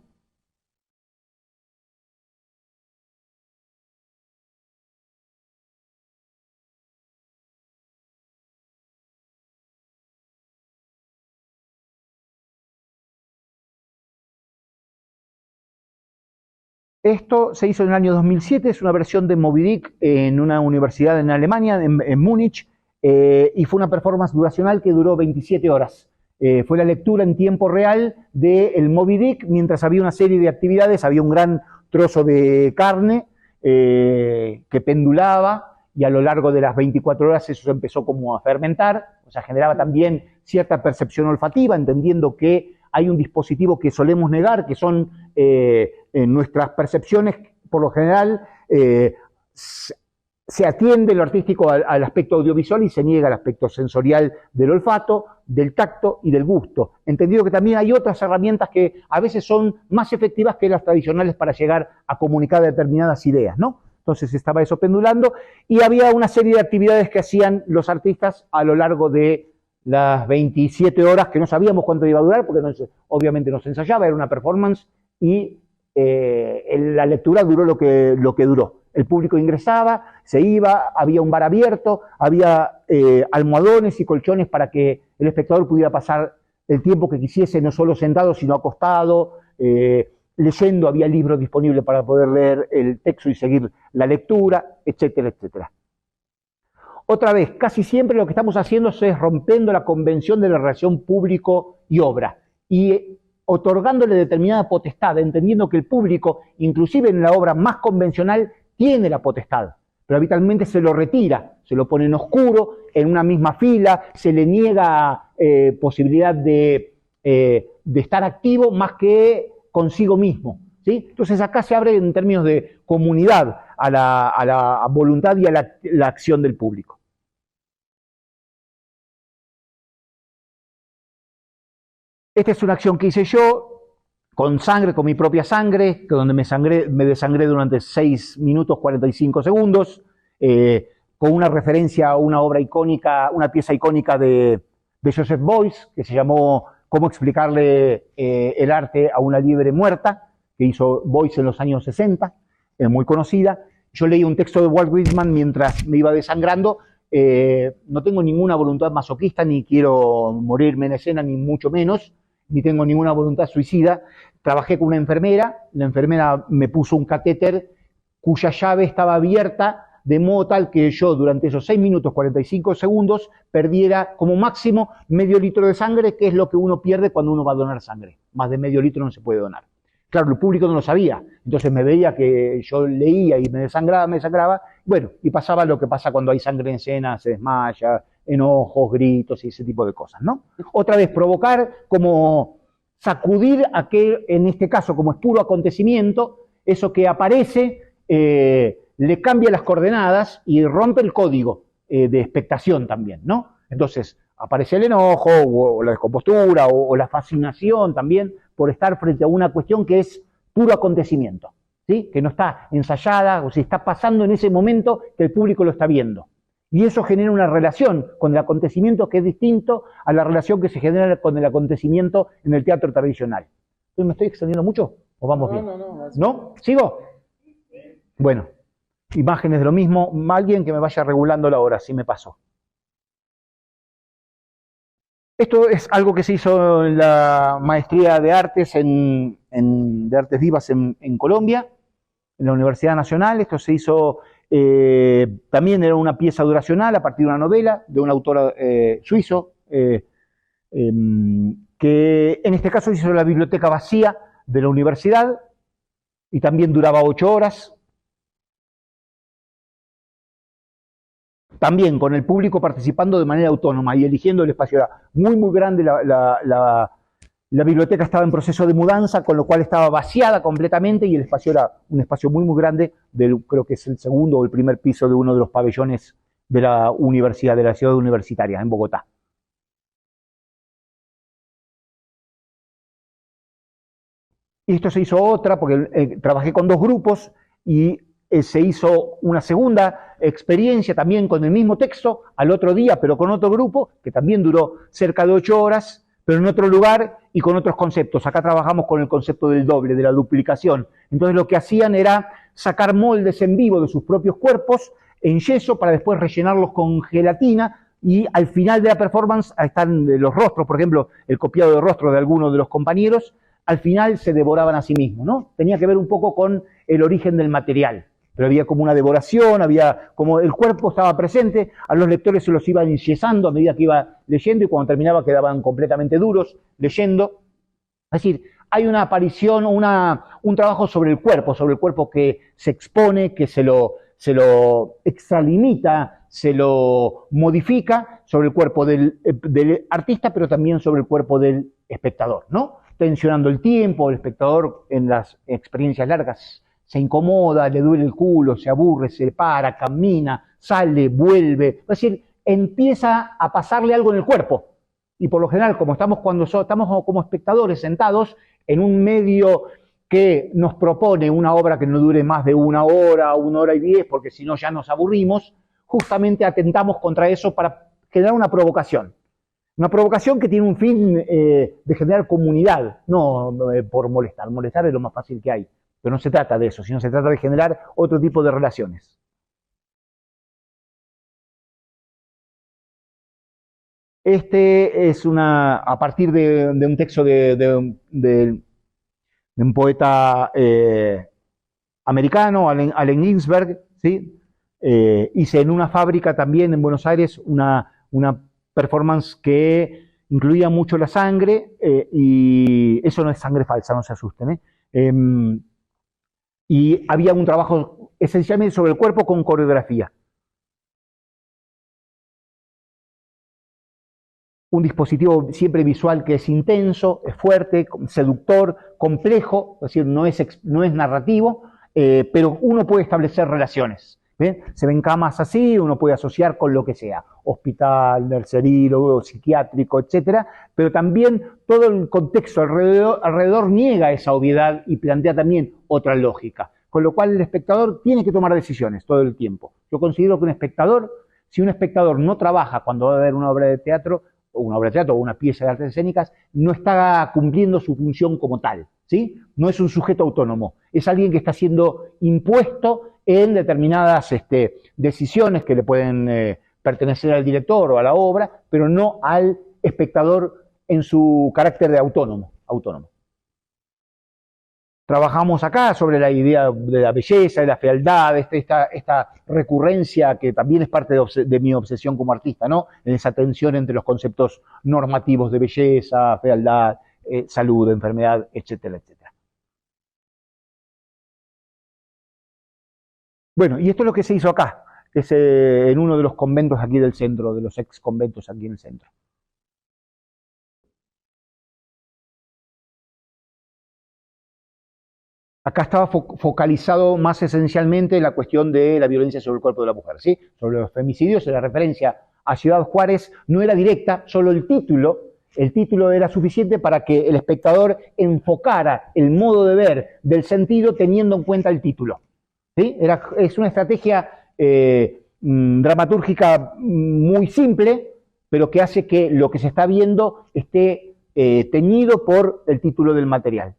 S2: Esto se hizo en el año 2007, es una versión de Moby Dick en una universidad en Alemania, en Múnich, y fue una performance duracional que duró 27 horas. Fue la lectura en tiempo real del Moby Dick, mientras había una serie de actividades, había un gran trozo de carne que pendulaba, y a lo largo de las 24 horas eso se empezó como a fermentar, o sea, generaba también cierta percepción olfativa, entendiendo que hay un dispositivo que solemos negar, que son nuestras percepciones, por lo general, se atiende lo artístico al aspecto audiovisual y se niega al aspecto sensorial del olfato, del tacto y del gusto. Entendido que también hay otras herramientas que a veces son más efectivas que las tradicionales para llegar a comunicar determinadas ideas, ¿no? Entonces estaba eso pendulando y había una serie de actividades que hacían los artistas a lo largo de las 27 horas, que no sabíamos cuánto iba a durar, porque obviamente no se ensayaba, era una performance, y la lectura duró lo que duró. El público ingresaba, se iba, había un bar abierto, había almohadones y colchones para que el espectador pudiera pasar el tiempo que quisiese, no solo sentado, sino acostado, leyendo, había libros disponibles para poder leer el texto y seguir la lectura, etcétera, etcétera. Otra vez, casi siempre lo que estamos haciendo es rompiendo la convención de la relación público y obra y otorgándole determinada potestad, entendiendo que el público, inclusive en la obra más convencional, tiene la potestad, pero habitualmente se lo retira, se lo pone en oscuro, en una misma fila, se le niega posibilidad de estar activo más que consigo mismo, ¿sí? Entonces acá se abre en términos de comunidad a la voluntad y a la acción del público. Esta es una acción que hice yo, con sangre, con mi propia sangre, donde me desangré durante 6 minutos 45 segundos, con una referencia a una obra icónica, una pieza icónica de Joseph Beuys, que se llamó Cómo explicarle el arte a una liebre muerta, que hizo Beuys en los años 60, muy conocida. Yo leí un texto de Walt Whitman mientras me iba desangrando. No tengo ninguna voluntad masoquista, ni quiero morirme en escena, ni mucho menos, ni tengo ninguna voluntad suicida. Trabajé con una enfermera, la enfermera me puso un catéter cuya llave estaba abierta, de modo tal que yo durante esos 6 minutos 45 segundos perdiera como máximo medio litro de sangre, que es lo que uno pierde cuando uno va a donar sangre. Más de medio litro no se puede donar. Claro, el público no lo sabía, entonces me veía que yo leía y me desangraba, bueno, y pasaba lo que pasa cuando hay sangre en escena, se desmaya, enojos, gritos y ese tipo de cosas, ¿no? Otra vez, provocar como sacudir aquel, en este caso, como es puro acontecimiento, eso que aparece, le cambia las coordenadas y rompe el código de expectación también, ¿no? Entonces, aparece el enojo, o la descompostura, o la fascinación también, por estar frente a una cuestión que es puro acontecimiento, ¿sí? Que no está ensayada, o si está pasando en ese momento que el público lo está viendo. Y eso genera una relación con el acontecimiento que es distinto a la relación que se genera con el acontecimiento en el teatro tradicional. ¿Me estoy extendiendo mucho? ¿O vamos bien? ¿No? ¿Sigo? Bueno, imágenes de lo mismo. Alguien que me vaya regulando la hora, si me pasó. Esto es algo que se hizo en la maestría de artes, de artes vivas en Colombia, en la Universidad Nacional. Esto se hizo, también era una pieza duracional a partir de una novela de un autor suizo, que en este caso hizo la biblioteca vacía de la universidad y también duraba 8 horas. También con el público participando de manera autónoma y eligiendo el espacio. Era muy, muy grande, la biblioteca estaba en proceso de mudanza, con lo cual estaba vaciada completamente y el espacio era un espacio muy, muy grande, creo que es el segundo o el primer piso de uno de los pabellones de la universidad, de la ciudad universitaria, en Bogotá. Y esto se hizo otra, porque trabajé con 2 grupos y se hizo una segunda experiencia también con el mismo texto, al otro día, pero con otro grupo, que también duró cerca de 8 horas, pero en otro lugar y con otros conceptos. Acá trabajamos con el concepto del doble, de la duplicación. Entonces lo que hacían era sacar moldes en vivo de sus propios cuerpos en yeso para después rellenarlos con gelatina y al final de la performance, ahí están los rostros, por ejemplo, el copiado de rostro de algunos de los compañeros, al final se devoraban a sí mismos, ¿no? Tenía que ver un poco con el origen del material. Pero había como una devoración, había como el cuerpo estaba presente, a los lectores se los iban enyesando a medida que iba leyendo y cuando terminaba quedaban completamente duros leyendo. Es decir, hay una aparición, un trabajo sobre el cuerpo que se expone, que se lo extralimita, se lo modifica sobre el cuerpo del artista, pero también sobre el cuerpo del espectador, ¿no? Tensionando el tiempo, el espectador en las experiencias largas se incomoda, le duele el culo, se aburre, se para, camina, sale, vuelve. Es decir, empieza a pasarle algo en el cuerpo. Y por lo general, como estamos como espectadores sentados en un medio que nos propone una obra que no dure más de 1 hora, 1 hora y 10, porque si no ya nos aburrimos, justamente atentamos contra eso para generar una provocación. Una provocación que tiene un fin de generar comunidad, no por molestar. Molestar es lo más fácil que hay. Pero no se trata de eso, sino se trata de generar otro tipo de relaciones. Este es a partir de un texto de un poeta americano, Allen Ginsberg, ¿sí? Hice en una fábrica también en Buenos Aires una performance que incluía mucho la sangre, y eso no es sangre falsa, no se asusten, y había un trabajo esencialmente sobre el cuerpo con coreografía. Un dispositivo siempre visual que es intenso, es fuerte, seductor, complejo, es decir, no es narrativo, pero uno puede establecer relaciones. ¿Ven? Se ven camas así, uno puede asociar con lo que sea, hospital, nurserío, psiquiátrico, etcétera, pero también todo el contexto alrededor niega esa obviedad y plantea también otra lógica, con lo cual el espectador tiene que tomar decisiones todo el tiempo. Yo considero que si un espectador no trabaja cuando va a ver una obra de teatro o una pieza de artes escénicas, no está cumpliendo su función como tal, ¿sí? No es un sujeto autónomo, es alguien que está siendo impuesto en determinadas decisiones que le pueden pertenecer al director o a la obra, pero no al espectador en su carácter de autónomo. Trabajamos acá sobre la idea de la belleza, de la fealdad, esta recurrencia que también es parte de mi obsesión como artista, ¿no? En esa tensión entre los conceptos normativos de belleza, fealdad, salud, enfermedad, etcétera, etcétera. Bueno, y esto es lo que se hizo acá, que es en uno de los conventos aquí del centro, de los ex conventos aquí en el centro. Acá estaba focalizado más esencialmente en la cuestión de la violencia sobre el cuerpo de la mujer, ¿sí? Sobre los femicidios, la referencia a Ciudad Juárez no era directa, solo el título era suficiente para que el espectador enfocara el modo de ver del sentido teniendo en cuenta el título. ¿Sí? Es una estrategia dramatúrgica muy simple, pero que hace que lo que se está viendo esté teñido por el título del material.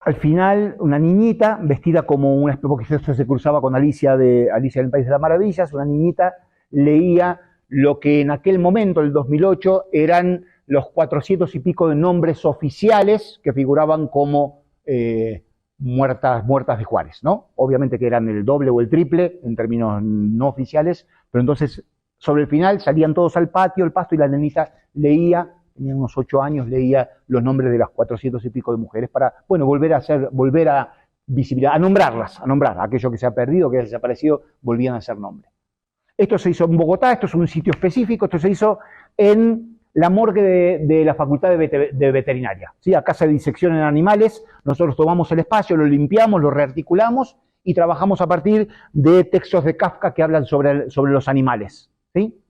S2: al final, una niñita vestida como una especie, porque esto se cruzaba con Alicia en el País de las Maravillas, una niñita leía lo que en aquel momento, el 2008, eran los 400 y pico de nombres oficiales que figuraban como muertas de Juárez, ¿no? Obviamente que eran el doble o el triple en términos no oficiales, pero entonces sobre el final salían todos al patio, al pasto, y la nenita leía, tenía unos 8 años, leía los nombres de las 400 y pico de mujeres para, bueno, volver a visibilizar, a nombrar aquello que se ha perdido, que ha desaparecido, volvían a ser nombres. Esto se hizo en Bogotá, esto es un sitio específico, esto se hizo en la morgue de la Facultad de Veterinaria. ¿Sí? Acá se diseccionan animales, nosotros tomamos el espacio, lo limpiamos, lo rearticulamos y trabajamos a partir de textos de Kafka que hablan sobre los animales. ¿Sí?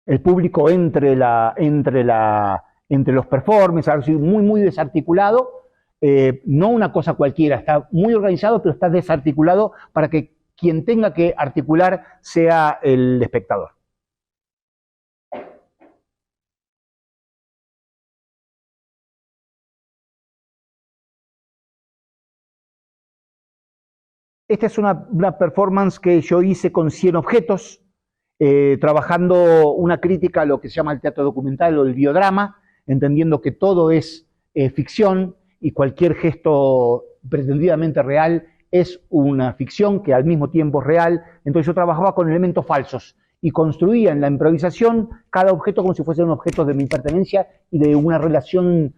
S2: El público entre los performances, muy desarticulado, no una cosa cualquiera, está muy organizado, pero está desarticulado para que quien tenga que articular sea el espectador. Esta es una performance que yo hice con 100 objetos, trabajando una crítica a lo que se llama el teatro documental o el biodrama, entendiendo que todo es ficción y cualquier gesto pretendidamente real es una ficción que al mismo tiempo es real. Entonces yo trabajaba con elementos falsos y construía en la improvisación cada objeto como si fuese un objeto de mi pertenencia y de una relación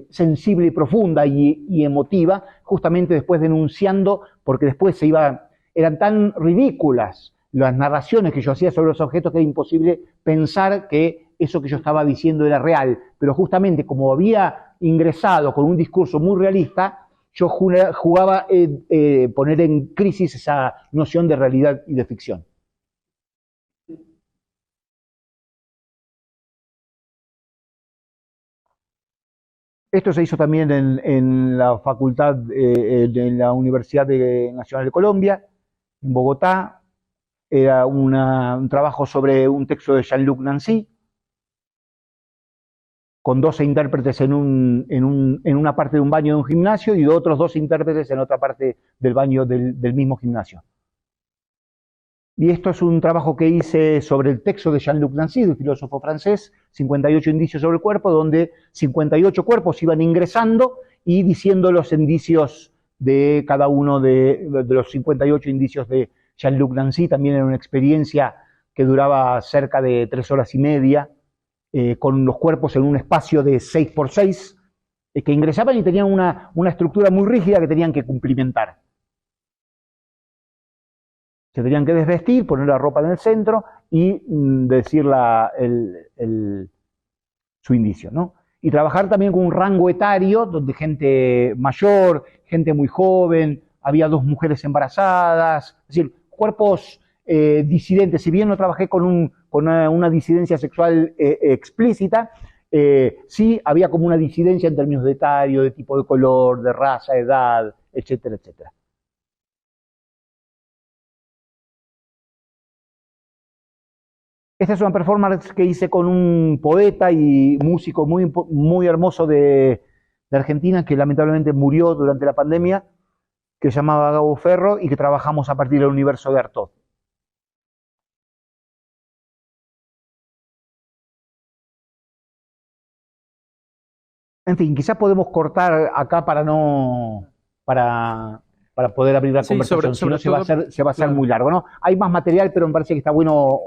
S2: sensible y profunda y emotiva, justamente después denunciando, porque después eran tan ridículas las narraciones que yo hacía sobre los objetos que era imposible pensar que eso que yo estaba diciendo era real, pero justamente como había ingresado con un discurso muy realista, yo jugaba poner en crisis esa noción de realidad y de ficción. Esto se hizo también en la facultad, de la Universidad Nacional de Colombia, en Bogotá. Era un trabajo sobre un texto de Jean-Luc Nancy, con 12 intérpretes en una parte de un baño de un gimnasio y otros 12 intérpretes en otra parte del baño del mismo gimnasio. Y esto es un trabajo que hice sobre el texto de Jean-Luc Nancy, un filósofo francés, 58 indicios sobre el cuerpo, donde 58 cuerpos iban ingresando y diciendo los indicios de cada uno de los 58 indicios de Jean-Luc Nancy. También era una experiencia que duraba cerca de 3 horas y media, con los cuerpos en un espacio de 6x6, que ingresaban y tenían una estructura muy rígida que tenían que cumplimentar. Se tenían que desvestir, poner la ropa en el centro y decir su indicio, ¿no? Y trabajar también con un rango etario, donde gente mayor, gente muy joven, había 2 mujeres embarazadas, es decir, cuerpos disidentes. Si bien no trabajé con una disidencia sexual explícita, sí había como una disidencia en términos de etario, de tipo de color, de raza, edad, etcétera, etcétera. Esta es una performance que hice con un poeta y músico muy hermoso de Argentina, que lamentablemente murió durante la pandemia, que se llamaba Gabo Ferro, y que trabajamos a partir del universo de Artaud. En fin, quizás podemos cortar acá para poder abrir la conversación, si no se va a hacer muy largo, ¿no? Hay más material, pero me parece que está bueno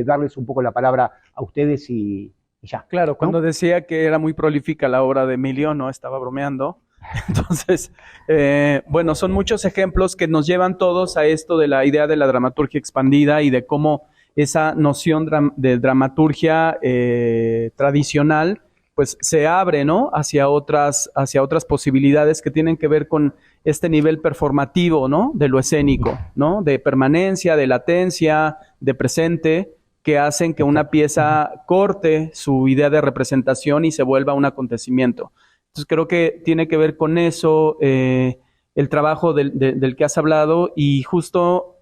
S2: darles un poco la palabra a ustedes y ya.
S1: Claro,
S2: ¿no?
S1: cuando decía que era muy prolífica la obra de Emilio, no estaba bromeando. Entonces, bueno, son muchos ejemplos que nos llevan todos a esto de la idea de la dramaturgia expandida y de cómo esa noción de dramaturgia tradicional pues se abre, ¿no? hacia otras posibilidades que tienen que ver con este nivel performativo, ¿no? De lo escénico, ¿no? De permanencia, de latencia, de presente, que hacen que una pieza corte su idea de representación y se vuelva un acontecimiento. Entonces creo que tiene que ver con eso el trabajo del que has hablado, y justo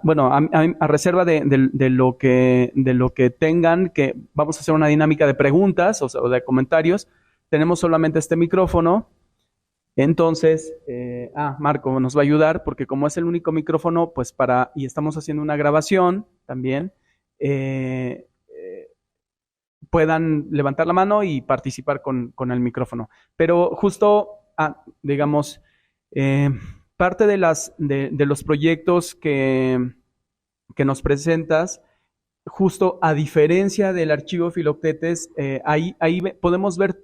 S1: bueno, a reserva de lo que tengan, que vamos a hacer una dinámica de preguntas o de comentarios, tenemos solamente este micrófono. Entonces, Marco nos va a ayudar porque como es el único micrófono, pues y estamos haciendo una grabación también, puedan levantar la mano y participar con el micrófono. Pero justo, digamos, parte de los proyectos que nos presentas, justo a diferencia del archivo Filoctetes, ahí podemos ver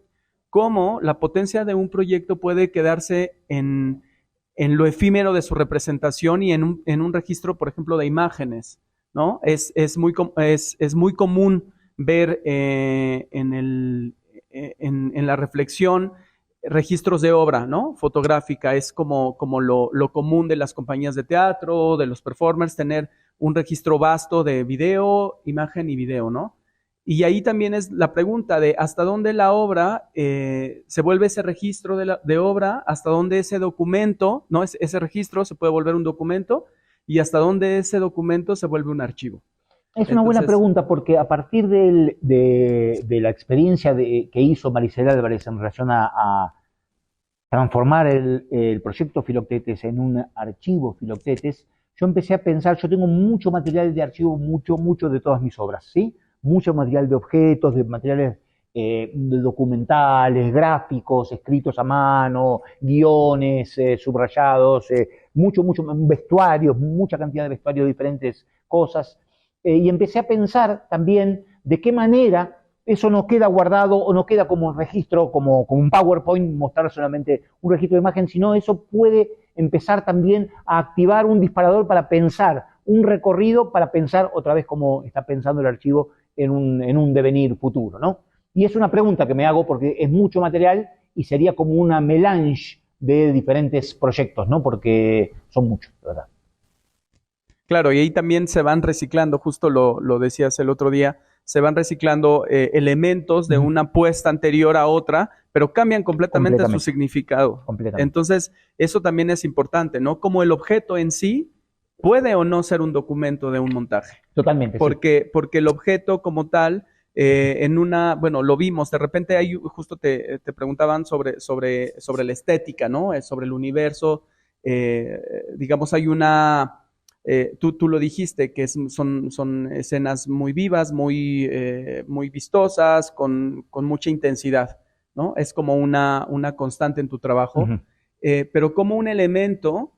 S1: cómo la potencia de un proyecto puede quedarse en lo efímero de su representación y en un registro, por ejemplo, de imágenes, ¿no? Es muy común ver en la reflexión registros de obra, ¿no? Fotográfica, es como lo común de las compañías de teatro, de los performers, tener un registro vasto de video, imagen y video, ¿no? Y ahí también es la pregunta de hasta dónde la obra se vuelve ese registro de obra, hasta dónde ese documento, ¿no? Ese registro se puede volver un documento y hasta dónde ese documento se vuelve un archivo.
S2: Es una buena pregunta porque a partir de la experiencia que hizo Maricela Álvarez en relación a transformar el proyecto Filoctetes en un archivo Filoctetes, yo empecé a pensar, yo tengo mucho material de archivo, mucho de todas mis obras, ¿sí? Mucho material de objetos, de materiales de documentales, gráficos, escritos a mano, guiones, subrayados, mucho vestuarios, mucha cantidad de vestuarios de diferentes cosas. Y empecé a pensar también de qué manera eso no queda guardado o no queda como un registro, como un PowerPoint, mostrar solamente un registro de imagen, sino eso puede empezar también a activar un disparador para pensar un recorrido, para pensar otra vez cómo está pensando el archivo en un devenir futuro, ¿no? Y es una pregunta que me hago porque es mucho material y sería como una melange de diferentes proyectos, ¿no? Porque son muchos, de verdad.
S1: Claro, y ahí también se van reciclando, justo lo decías el otro día, se van reciclando elementos de una puesta anterior a otra, pero cambian completamente su significado. Entonces, eso también es importante, ¿no? Como el objeto en sí puede o no ser un documento de un montaje.
S2: Totalmente.
S1: Porque el objeto como tal, bueno, lo vimos, de repente ahí justo te preguntaban sobre la estética, ¿no? Sobre el universo, digamos, hay una... Tú lo dijiste, que son escenas muy vivas, muy vistosas, con mucha intensidad, ¿no? Es como una constante en tu trabajo, pero como un elemento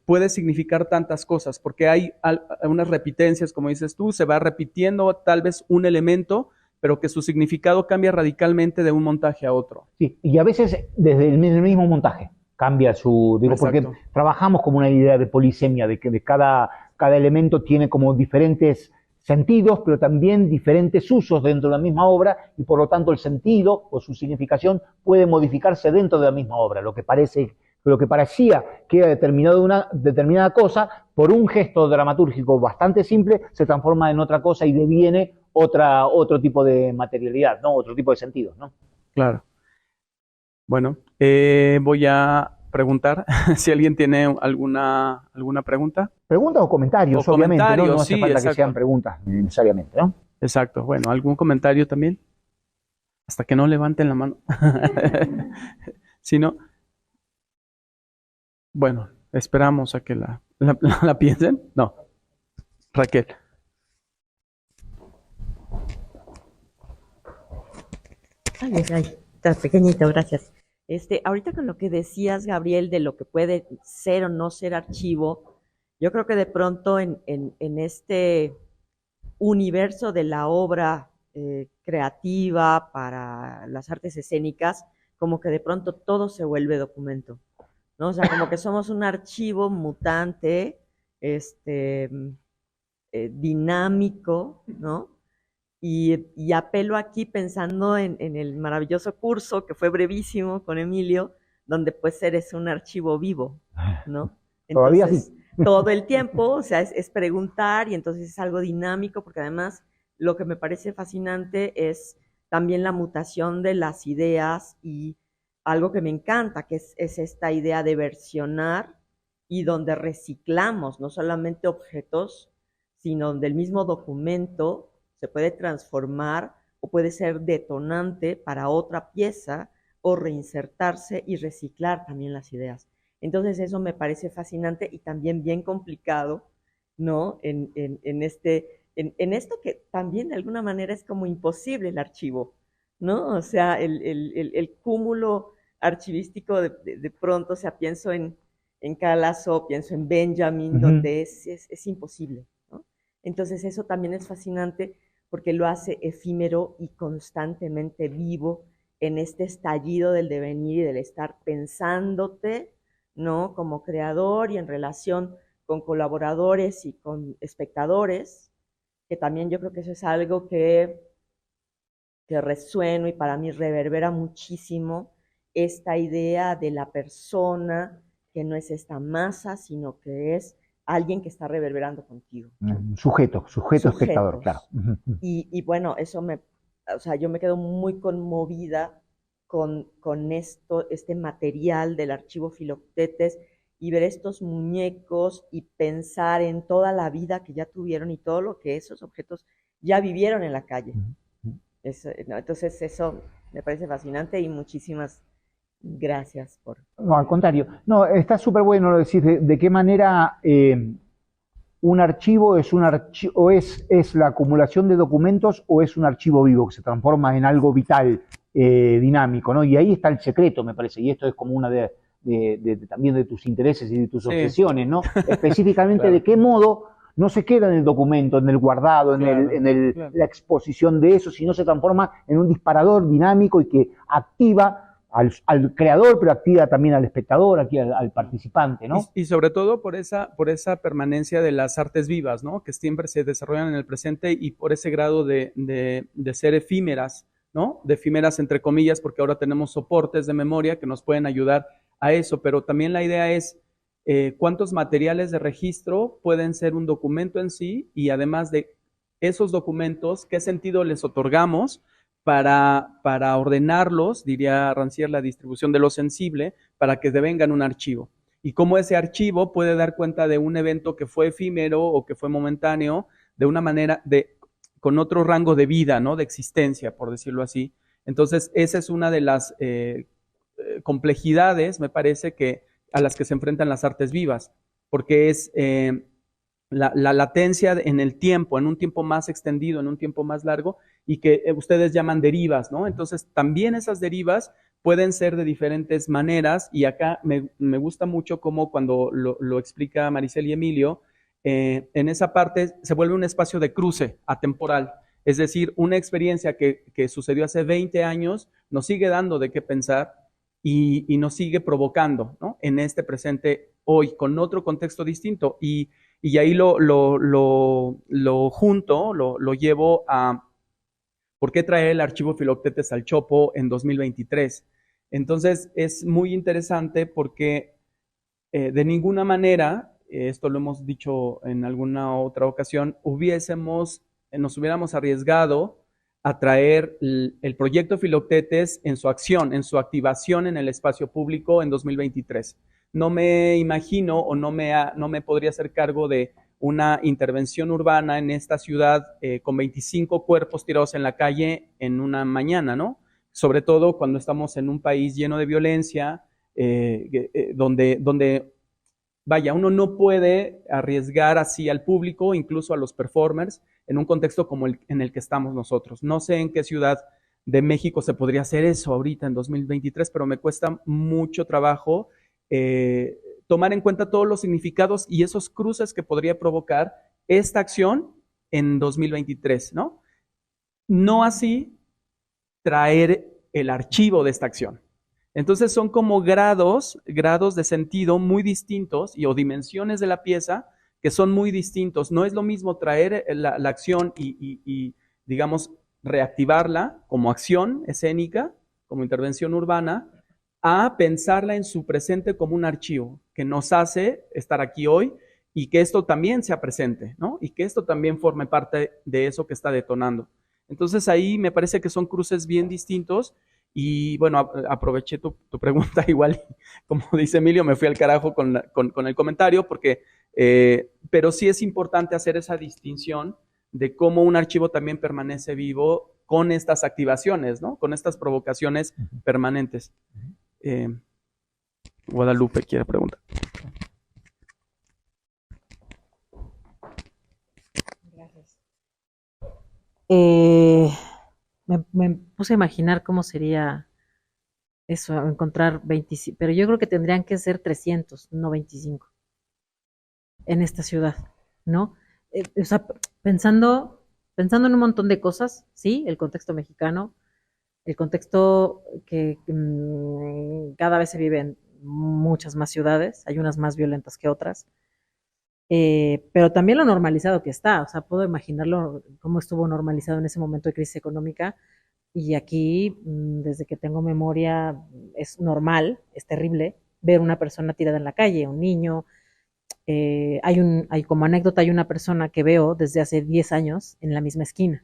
S1: puede significar tantas cosas, porque hay unas repitencias, como dices tú, se va repitiendo tal vez un elemento, pero que su significado cambia radicalmente de un montaje a otro.
S2: Sí, y a veces desde el mismo montaje cambia porque trabajamos como una idea de polisemia, de que cada elemento tiene como diferentes sentidos, pero también diferentes usos dentro de la misma obra, y por lo tanto el sentido o su significación puede modificarse dentro de la misma obra. Lo que parecía que era determinado de una determinada cosa, por un gesto dramatúrgico bastante simple, se transforma en otra cosa y deviene otro tipo de materialidad, ¿no? Otro tipo de sentidos, ¿no?
S1: Claro. Bueno, voy a preguntar si alguien tiene alguna pregunta.
S2: Preguntas o comentarios, obviamente, ¿no? No hace falta
S1: exacto.
S2: que sean preguntas necesariamente, ¿no?
S1: Exacto. Bueno, ¿algún comentario también? Hasta que no levanten la mano. Si no, bueno, esperamos a que la piensen. No. Raquel.
S12: Ay, está pequeñito, gracias. Ahorita con lo que decías, Gabriel, de lo que puede ser o no ser archivo, yo creo que de pronto en este universo de la obra creativa para las artes escénicas, como que de pronto todo se vuelve documento, ¿no? O sea, como que somos un archivo mutante, dinámico, ¿no? Y apelo aquí pensando en el maravilloso curso que fue brevísimo con Emilio, donde pues eres un archivo vivo, ¿no? Entonces,
S2: todavía sí.
S12: Todo el tiempo, o sea, es preguntar y entonces es algo dinámico, porque además lo que me parece fascinante es también la mutación de las ideas y algo que me encanta, que es esta idea de versionar y donde reciclamos no solamente objetos, sino donde el mismo documento se puede transformar o puede ser detonante para otra pieza o reinsertarse y reciclar también las ideas. Entonces eso me parece fascinante y también bien complicado, ¿no? En esto que también de alguna manera es como imposible el archivo, ¿no? O sea, el cúmulo archivístico de pronto, o sea, pienso en Calazo, pienso en Benjamin, donde es imposible, ¿no? Entonces eso también es fascinante porque lo hace efímero y constantemente vivo en este estallido del devenir y del estar pensándote, ¿no? Como creador y en relación con colaboradores y con espectadores, que también yo creo que eso es algo que resueno y para mí reverbera muchísimo esta idea de la persona que no es esta masa, sino que es alguien que está reverberando contigo.
S2: Sujeto espectador, claro.
S12: Y bueno, eso o sea, yo me quedo muy conmovida con este material del archivo Filoctetes y ver estos muñecos y pensar en toda la vida que ya tuvieron y todo lo que esos objetos ya vivieron en la calle. ¿No? Entonces eso me parece fascinante y muchísimas gracias por...
S2: No, al contrario. No, está súper bueno lo decir de qué manera un archivo es o es la acumulación de documentos o es un archivo vivo que se transforma en algo vital, dinámico, ¿no? Y ahí está el secreto, me parece, y esto es como una también de tus intereses y de tus obsesiones, ¿no? Específicamente claro. De qué modo no se queda en el documento, en el guardado, en la exposición de eso, sino se transforma en un disparador dinámico y que activa al creador, pero activa también al espectador, aquí al participante, ¿no?
S1: Y sobre todo por esa permanencia de las artes vivas, ¿no? Que siempre se desarrollan en el presente y por ese grado de ser efímeras, ¿no? De efímeras entre comillas, porque ahora tenemos soportes de memoria que nos pueden ayudar a eso, pero también la idea es cuántos materiales de registro pueden ser un documento en sí y además de esos documentos, qué sentido les otorgamos para ordenarlos, diría Rancière, la distribución de lo sensible, para que devengan un archivo. Y cómo ese archivo puede dar cuenta de un evento que fue efímero o que fue momentáneo, de una manera, con otro rango de vida, ¿no? De existencia, por decirlo así. Entonces, esa es una de las complejidades, me parece, a las que se enfrentan las artes vivas, porque es la latencia en el tiempo, en un tiempo más extendido, en un tiempo más largo, y que ustedes llaman derivas, ¿no? Entonces, también esas derivas pueden ser de diferentes maneras, y acá me gusta mucho cómo cuando lo explica Maricel y Emilio, en esa parte se vuelve un espacio de cruce atemporal, es decir, una experiencia que sucedió hace 20 años nos sigue dando de qué pensar y nos sigue provocando, ¿no? En este presente hoy, con otro contexto distinto, y ahí lo junto, lo llevo a ¿por qué traer el archivo Filoctetes al Chopo en 2023? Entonces, es muy interesante porque de ninguna manera, esto lo hemos dicho en alguna otra ocasión, nos hubiéramos arriesgado a traer el proyecto Filoctetes en su acción, en su activación en el espacio público en 2023. No me imagino o no me podría hacer cargo de una intervención urbana en esta ciudad con 25 cuerpos tirados en la calle en una mañana, ¿no? Sobre todo cuando estamos en un país lleno de violencia, donde, vaya, uno no puede arriesgar así al público, incluso a los performers, en un contexto como en el que estamos nosotros. No sé en qué ciudad de México se podría hacer eso ahorita en 2023, pero me cuesta mucho trabajo tomar en cuenta todos los significados y esos cruces que podría provocar esta acción en 2023, ¿no? No así traer el archivo de esta acción. Entonces son como grados de sentido muy distintos o dimensiones de la pieza que son muy distintos. No es lo mismo traer la acción y, digamos, reactivarla como acción escénica, como intervención urbana, a pensarla en su presente como un archivo que nos hace estar aquí hoy y que esto también sea presente, ¿no? Y que esto también forme parte de eso que está detonando. Entonces ahí me parece que son cruces bien distintos y bueno, aproveché tu pregunta igual, como dice Emilio, me fui al carajo con el comentario porque, pero sí es importante hacer esa distinción de cómo un archivo también permanece vivo con estas activaciones, ¿no? Con estas provocaciones permanentes. Guadalupe quiere preguntar.
S13: Gracias. Me puse a imaginar cómo sería eso, encontrar 25, pero yo creo que tendrían que ser 300, no 25, en esta ciudad, ¿no? O sea, pensando en un montón de cosas, ¿sí? El contexto mexicano, el contexto que cada vez se vive en muchas más ciudades, hay unas más violentas que otras, pero también lo normalizado que está, o sea, puedo imaginarlo cómo estuvo normalizado en ese momento de crisis económica, y aquí, desde que tengo memoria, es normal, es terrible ver una persona tirada en la calle, un niño. Hay como anécdota, hay una persona que veo desde hace 10 años en la misma esquina,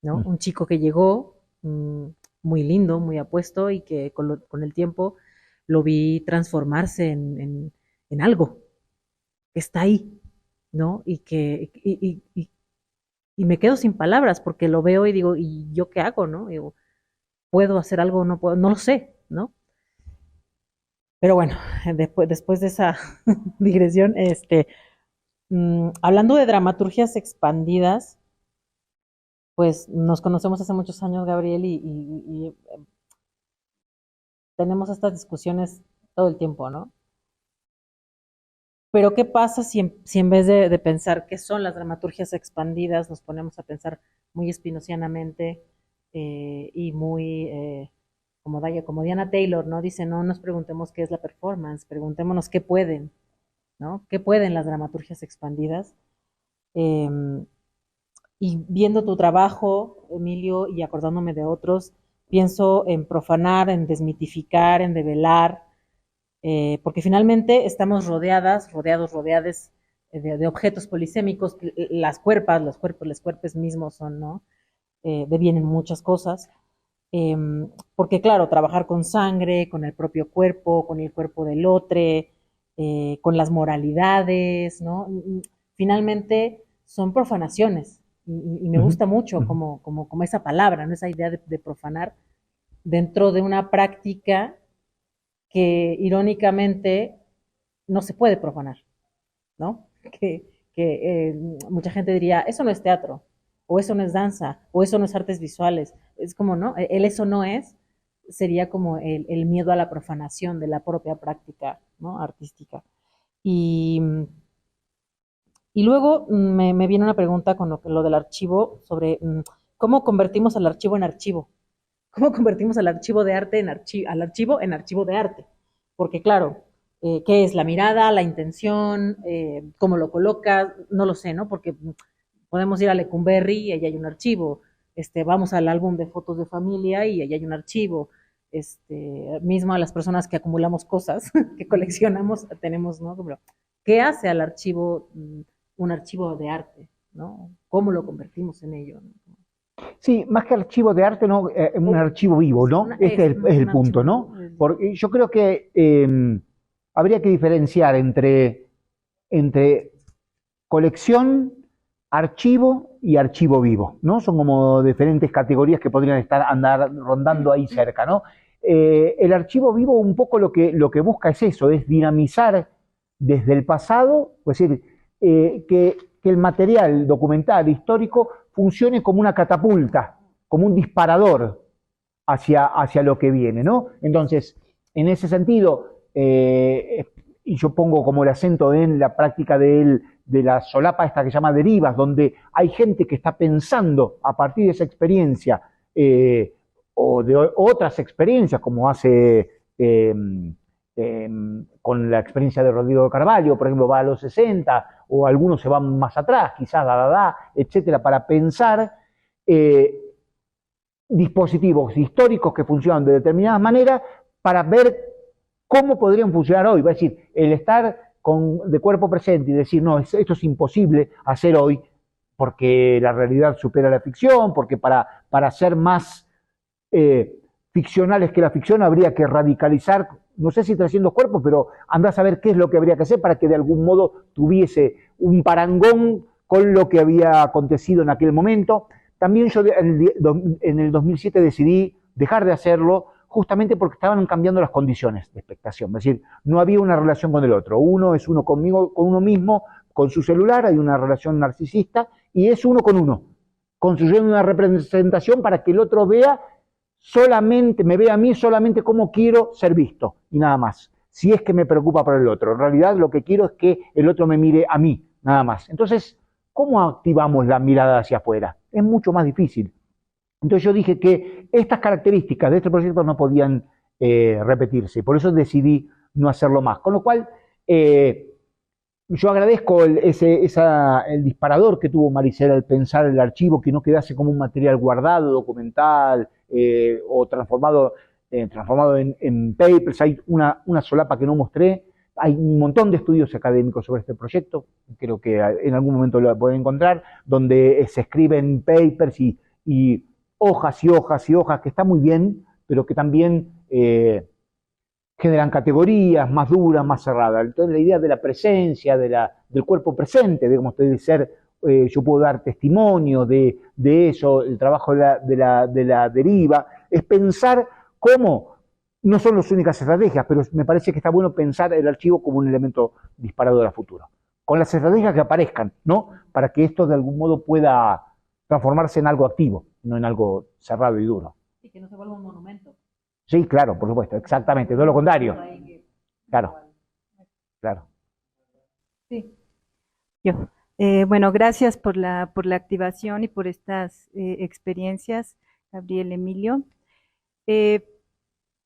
S13: ¿no? Un chico que llegó muy lindo, muy apuesto, y que con el tiempo lo vi transformarse en algo que está ahí, ¿no? Y me quedo sin palabras porque lo veo y digo, ¿y yo qué hago, no? Digo, ¿puedo hacer algo o no puedo? No lo sé, ¿no? Pero bueno, después de esa digresión, hablando de dramaturgias expandidas, pues nos conocemos hace muchos años, Gabriel, y tenemos estas discusiones todo el tiempo, ¿no? Pero ¿qué pasa si en vez de pensar qué son las dramaturgias expandidas, nos ponemos a pensar muy spinocianamente y muy como Diana Taylor, ¿no? Dice, no nos preguntemos qué es la performance, preguntémonos qué pueden, ¿no? ¿Qué pueden las dramaturgias expandidas? Y viendo tu trabajo, Emilio, y acordándome de otros, pienso en profanar, en desmitificar, en develar, porque finalmente estamos rodeados de objetos polisémicos. Las cuerpas, los cuerpos mismos son, ¿no? Devienen muchas cosas, porque claro, trabajar con sangre, con el propio cuerpo, con el cuerpo del otro, con las moralidades, ¿no? Finalmente son profanaciones, y me gusta mucho como esa palabra, ¿no? Esa idea de profanar dentro de una práctica que irónicamente no se puede profanar, ¿no? Mucha gente diría, eso no es teatro, o eso no es danza, o eso no es artes visuales. Es como, ¿no? El eso no es, sería como el miedo a la profanación de la propia práctica, ¿no? Artística. Y luego me viene una pregunta con lo del archivo, sobre cómo convertimos al archivo en archivo. ¿Cómo convertimos al archivo de arte al archivo en archivo de arte? Porque claro, ¿qué es la mirada, la intención, cómo lo colocas? No lo sé, ¿no? Porque podemos ir a Lecumberri y allí hay un archivo. Vamos al álbum de fotos de familia y allí hay un archivo. Mismo a las personas que acumulamos cosas, que coleccionamos, tenemos, ¿no? ¿Qué hace al archivo un archivo de arte, ¿no? ¿Cómo lo convertimos en ello, ¿no?
S2: Sí, más que archivo de arte, ¿no? Un archivo vivo, ¿no? Este es el punto, ¿no? Porque yo creo que habría que diferenciar entre colección, archivo y archivo vivo, ¿no? Son como diferentes categorías que podrían andar rondando ahí cerca, ¿no? El archivo vivo un poco lo que busca es eso, es dinamizar desde el pasado, es decir, que el material documental, histórico, funcione como una catapulta, como un disparador hacia lo que viene, ¿no? Entonces, en ese sentido, y yo pongo como el acento en la práctica de la solapa esta que se llama derivas, donde hay gente que está pensando a partir de esa experiencia o de otras experiencias, como hace con la experiencia de Rodrigo de Carvalho, por ejemplo, va a los 60, o algunos se van más atrás, quizás etcétera, para pensar dispositivos históricos que funcionan de determinadas maneras para ver cómo podrían funcionar hoy. Va a decir, el estar de cuerpo presente y decir, no, esto es imposible hacer hoy porque la realidad supera la ficción, porque para ser más ficcionales que la ficción habría que radicalizar, no sé si 300 cuerpos, pero andá a saber qué es lo que habría que hacer para que de algún modo tuviese un parangón con lo que había acontecido en aquel momento. También yo en el 2007 decidí dejar de hacerlo justamente porque estaban cambiando las condiciones de expectación. Es decir, no había una relación con el otro. Uno es uno conmigo, con uno mismo, con su celular, hay una relación narcisista, y es uno con uno, construyendo una representación para que el otro vea solamente, me vea a mí solamente como quiero ser visto, y nada más. Si es que me preocupa por el otro. En realidad lo que quiero es que el otro me mire a mí, nada más. Entonces, ¿cómo activamos la mirada hacia afuera? Es mucho más difícil. Entonces yo dije que estas características de este proyecto no podían repetirse, por eso decidí no hacerlo más. Con lo cual, yo agradezco el disparador que tuvo Maricela al pensar el archivo, que no quedase como un material guardado, documental, o transformado en papers. Hay una solapa que no mostré. Hay un montón de estudios académicos sobre este proyecto, creo que en algún momento lo pueden encontrar, donde se escriben papers y hojas y hojas y hojas, que está muy bien, pero que también generan categorías más duras, más cerradas. Entonces la idea de la presencia, del cuerpo presente, digamos, de ser, yo puedo dar testimonio de eso, el trabajo de la deriva, es pensar cómo, no son las únicas estrategias, pero me parece que está bueno pensar el archivo como un elemento disparador a futuro, con las estrategias que aparezcan, ¿no? Para que esto de algún modo pueda transformarse en algo activo, no en algo cerrado y duro.
S13: Y que no se vuelva un monumento.
S2: Sí, claro, por supuesto, exactamente, no lo contrario. Claro, claro.
S14: Sí, yo. Bueno, gracias por la activación y por estas experiencias, Gabriel, Emilio.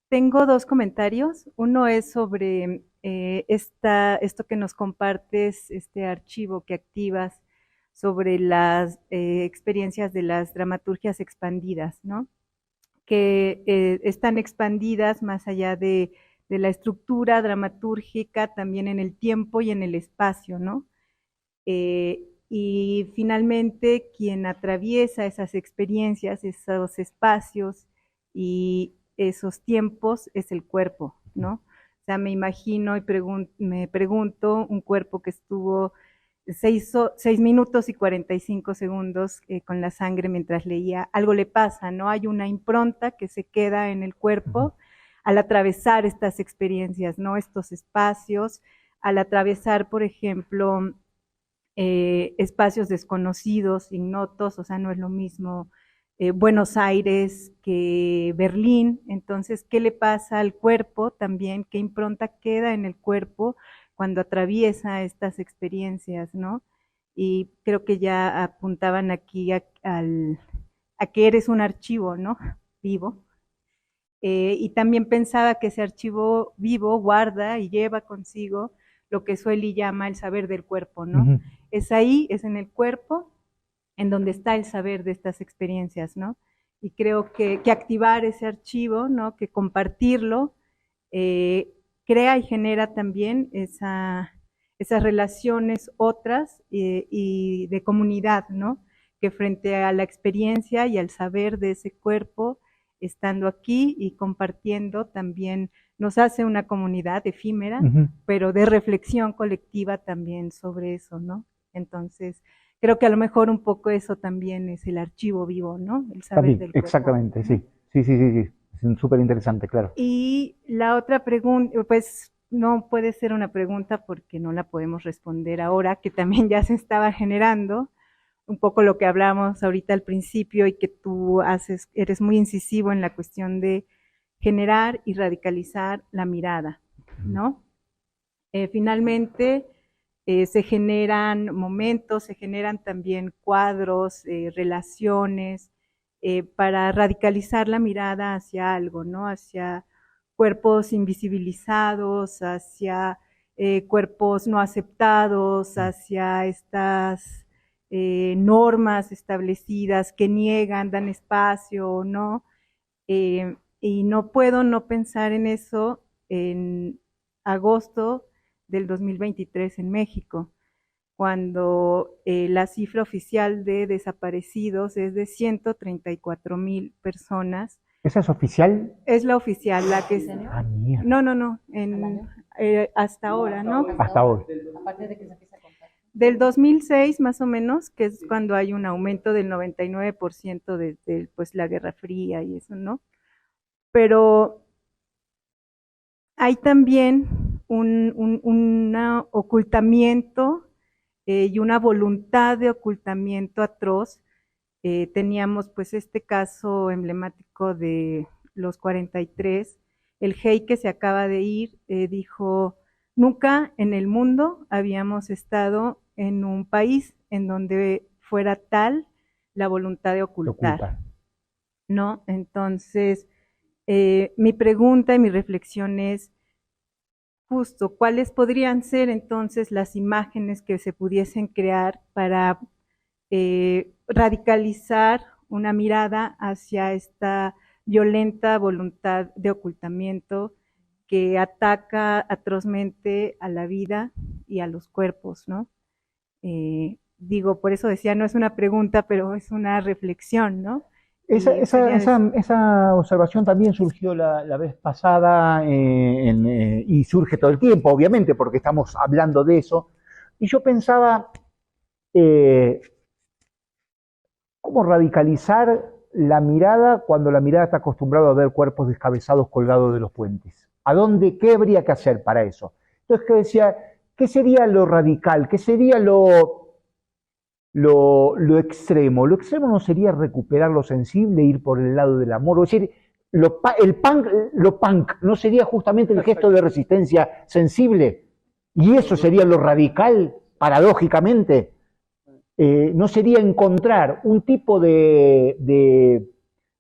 S14: Tengo dos comentarios. Uno es sobre esto que nos compartes, este archivo que activas sobre las experiencias de las dramaturgias expandidas, ¿no? Que están expandidas más allá de la estructura dramatúrgica, también en el tiempo y en el espacio, ¿no? Y finalmente, quien atraviesa esas experiencias, esos espacios y esos tiempos es el cuerpo, ¿no? O sea, me imagino y me pregunto un cuerpo que estuvo 6 minutos y 45 segundos con la sangre mientras leía, algo le pasa, ¿no? Hay una impronta que se queda en el cuerpo al atravesar estas experiencias, ¿no? Estos espacios, al atravesar, por ejemplo, espacios desconocidos, ignotos, o sea, no es lo mismo Buenos Aires que Berlín. Entonces, ¿qué le pasa al cuerpo también? ¿Qué impronta queda en el cuerpo cuando atraviesa estas experiencias, ¿no? Y creo que ya apuntaban aquí a que eres un archivo, ¿no? Vivo. Y también pensaba que ese archivo vivo guarda y lleva consigo lo que Sueli llama el saber del cuerpo, ¿no? Uh-huh. Es ahí, es en el cuerpo, en donde está el saber de estas experiencias, ¿no? Y creo que activar ese archivo, ¿no? Que compartirlo, crea y genera también esas relaciones otras y de comunidad, ¿no? Que frente a la experiencia y al saber de ese cuerpo, estando aquí y compartiendo también nos hace una comunidad efímera, uh-huh, pero de reflexión colectiva también sobre eso, ¿no? Entonces, creo que a lo mejor un poco eso también es el archivo vivo, ¿no? El saber
S2: también,
S14: del cuerpo.
S2: Exactamente, sí. Sí. Es súper interesante, claro.
S14: Y la otra pregunta, pues no puede ser una pregunta porque no la podemos responder ahora, que también ya se estaba generando, un poco lo que hablamos ahorita al principio y que tú eres muy incisivo en la cuestión de generar y radicalizar la mirada, ¿no? Finalmente, se generan momentos, se generan también cuadros, relaciones, para radicalizar la mirada hacia algo, ¿no? Hacia cuerpos invisibilizados, hacia cuerpos no aceptados, hacia estas normas establecidas que niegan, dan espacio o no. Y no puedo no pensar en eso en agosto del 2023 en México, cuando la cifra oficial de desaparecidos es de 134,000 personas.
S2: ¿Esa es oficial?
S14: Es la oficial, la que... No, hasta ahora, ¿no?
S2: Hasta ahora.
S13: Aparte de que se empieza a contar.
S14: del 2006 más o menos, que es cuando hay un aumento del 99% desde pues, la Guerra Fría y eso, ¿no? Pero hay también un ocultamiento y una voluntad de ocultamiento atroz. Teníamos pues este caso emblemático de los 43, el Hey que se acaba de ir dijo, nunca en el mundo habíamos estado en un país en donde fuera tal la voluntad de ocultar, ¿no? Entonces, mi pregunta y mi reflexión es, justo, ¿cuáles podrían ser entonces las imágenes que se pudiesen crear para radicalizar una mirada hacia esta violenta voluntad de ocultamiento que ataca atrozmente a la vida y a los cuerpos, ¿no? Digo, por eso decía, no es una pregunta, pero es una reflexión, ¿no?
S2: Esa observación también surgió la vez pasada y surge todo el tiempo, obviamente, porque estamos hablando de eso. Y yo pensaba, ¿cómo radicalizar la mirada cuando la mirada está acostumbrada a ver cuerpos descabezados colgados de los puentes? ¿Qué habría que hacer para eso? Entonces, ¿qué decía? ¿Qué sería lo radical? ¿Qué sería lo extremo? Lo extremo no sería recuperar lo sensible, ir por el lado del amor, es decir, lo punk no sería justamente el gesto de resistencia sensible, y eso sería lo radical, paradójicamente. No sería encontrar un tipo de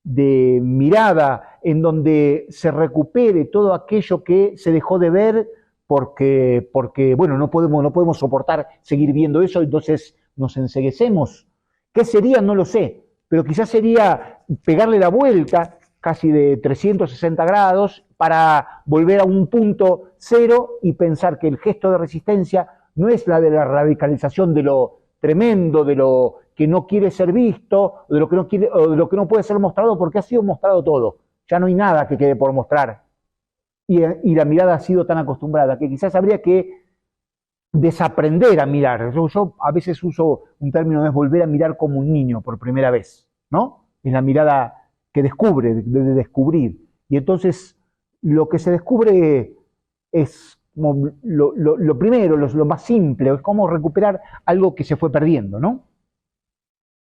S2: mirada en donde se recupere todo aquello que se dejó de ver porque bueno, no podemos soportar seguir viendo eso, entonces nos enceguecemos. ¿Qué sería? No lo sé, pero quizás sería pegarle la vuelta casi de 360 grados para volver a un punto cero y pensar que el gesto de resistencia no es la de la radicalización de lo tremendo, de lo que no quiere ser visto, o de lo que no puede ser mostrado, porque ha sido mostrado todo. Ya no hay nada que quede por mostrar. Y la mirada ha sido tan acostumbrada que quizás habría que desaprender a mirar. Yo a veces uso un término, es volver a mirar como un niño por primera vez, ¿no? Es la mirada que descubre, de descubrir. Y entonces lo que se descubre es como lo primero, lo más simple, es como recuperar algo que se fue perdiendo, ¿no?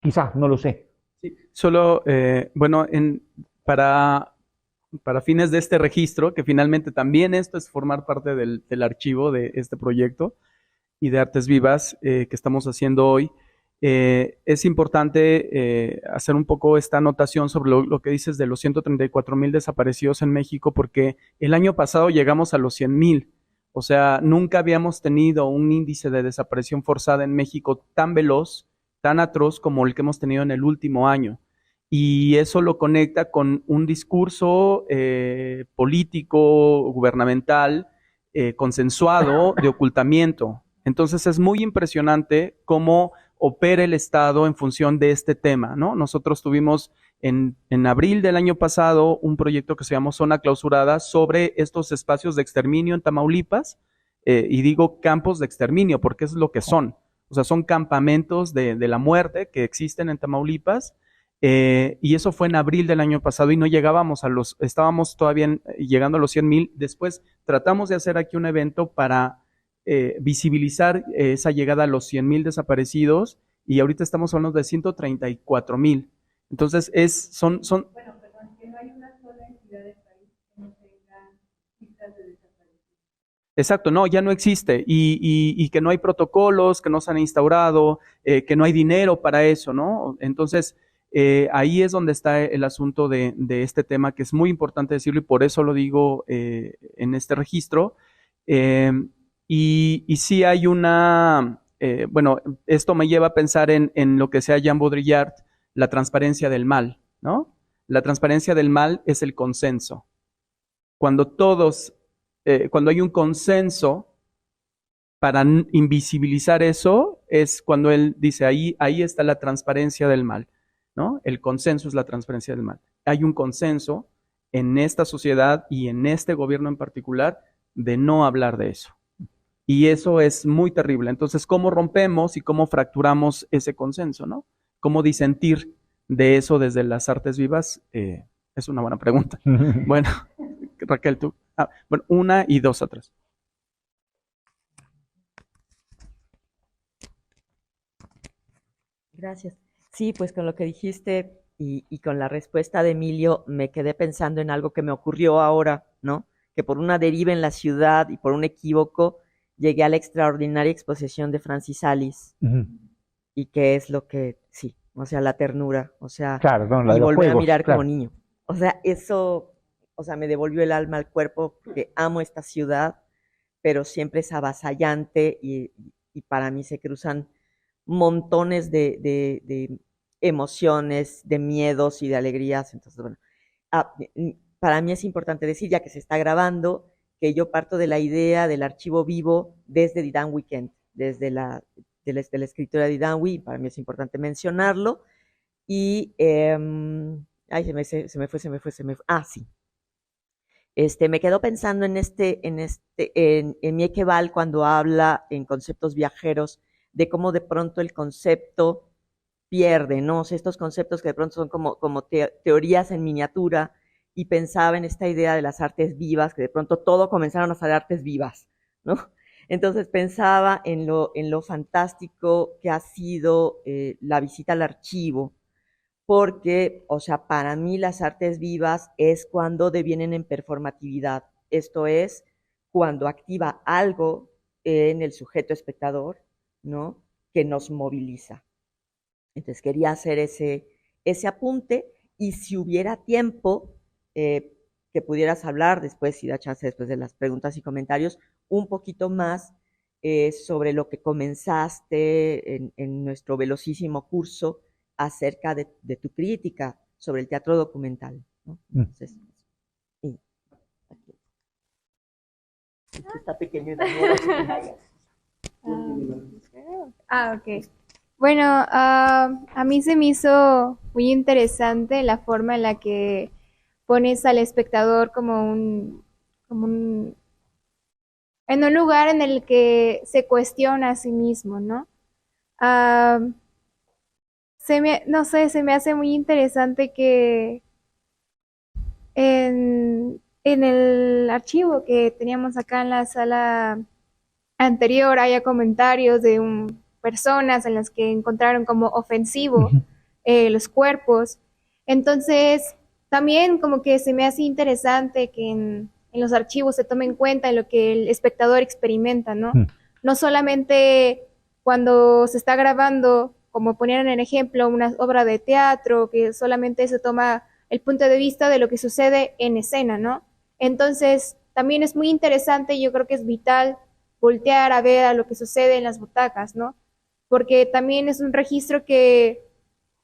S2: Quizás, no lo sé.
S1: Sí, solo, bueno, para fines de este registro, que finalmente también esto es formar parte del archivo de este proyecto y de Artes Vivas que estamos haciendo hoy, es importante hacer un poco esta anotación sobre lo que dices de los 134,000 desaparecidos en México, porque el año pasado llegamos a los 100,000. O sea, nunca habíamos tenido un índice de desaparición forzada en México tan veloz, tan atroz como el que hemos tenido en el último año. Y eso lo conecta con un discurso político, gubernamental, consensuado de ocultamiento. Entonces es muy impresionante cómo opera el Estado en función de este tema, ¿no? Nosotros tuvimos en abril del año pasado un proyecto que se llamó Zona Clausurada sobre estos espacios de exterminio en Tamaulipas, y digo campos de exterminio porque es lo que son. O sea, son campamentos de la muerte que existen en Tamaulipas, y eso fue en abril del año pasado y no llegábamos estábamos todavía llegando a los 100,000. Después tratamos de hacer aquí un evento para visibilizar esa llegada a los 100,000 desaparecidos y ahorita estamos hablando de 134,000. Entonces son...
S14: Bueno, perdón, que no hay una sola entidad del país que no tenga cifras de desaparecidos.
S1: Exacto, no, ya no existe y que no hay protocolos, que no se han instaurado, que no hay dinero para eso, ¿no? Entonces, ahí es donde está el asunto de este tema, que es muy importante decirlo y por eso lo digo en este registro. Y sí hay bueno, esto me lleva a pensar en lo que sea Jean Baudrillard, la transparencia del mal, ¿no? La transparencia del mal es el consenso. Cuando hay un consenso para invisibilizar eso, es cuando él dice, ahí está la transparencia del mal, ¿no? El consenso es la transparencia del mal. Hay un consenso en esta sociedad y en este gobierno en particular de no hablar de eso. Y eso es muy terrible. Entonces, ¿cómo rompemos y cómo fracturamos ese consenso, ¿no? ¿Cómo disentir de eso desde las artes vivas? Es una buena pregunta. Bueno, Raquel, tú. Bueno, 1 y 2 atrás.
S12: Gracias. Sí, pues con lo que dijiste y con la respuesta de Emilio, me quedé pensando en algo que me ocurrió ahora, ¿no? Que por una deriva en la ciudad y por un equívoco, llegué a la extraordinaria exposición de Francis Alice. Y que es lo que, sí, o sea, la ternura, o sea,
S2: claro, no, la
S12: y
S2: de los
S12: volver
S2: juegos,
S12: a mirar
S2: claro.
S12: como niño. O sea, eso, o sea, me devolvió el alma al cuerpo, porque amo esta ciudad, pero siempre es avasallante y para mí se cruzan montones de emociones, de miedos y de alegrías. Entonces, bueno, para mí es importante decir, ya que se está grabando, que yo parto de la idea del archivo vivo desde Didam Weekend, desde la escritura de Didam Weekend, para mí es importante mencionarlo. Y, ay, se me fue. Ah, sí. Me quedo pensando en Miekeval cuando habla en conceptos viajeros, de cómo de pronto el concepto pierde, ¿no? O sea, estos conceptos que de pronto son como teorías en miniatura, y pensaba en esta idea de las artes vivas, que de pronto todo comenzaron a ser artes vivas, ¿no? Entonces pensaba en lo fantástico que ha sido la visita al archivo, porque, o sea, para mí las artes vivas es cuando devienen en performatividad, esto es, cuando activa algo en el sujeto espectador, ¿no? Que nos moviliza. Entonces quería hacer ese apunte, y si hubiera tiempo, que pudieras hablar después, si da chance después de las preguntas y comentarios, un poquito más sobre lo que comenzaste en nuestro velocísimo curso acerca de tu crítica sobre el teatro documental, ¿no? Entonces, aquí está pequeño.
S15: Ok. Bueno, a mí se me hizo muy interesante la forma en la que pones al espectador en un lugar en el que se cuestiona a sí mismo, ¿no? No sé, se me hace muy interesante que en el archivo que teníamos acá en la sala anterior haya comentarios de personas en las que encontraron como ofensivo los cuerpos. Entonces, también como que se me hace interesante que en los archivos se tome en cuenta lo que el espectador experimenta, ¿no? No solamente cuando se está grabando, como ponían en ejemplo, una obra de teatro, que solamente se toma el punto de vista de lo que sucede en escena, ¿no? Entonces, también es muy interesante, yo creo que es vital voltear a ver a lo que sucede en las butacas, ¿no? Porque también es un registro que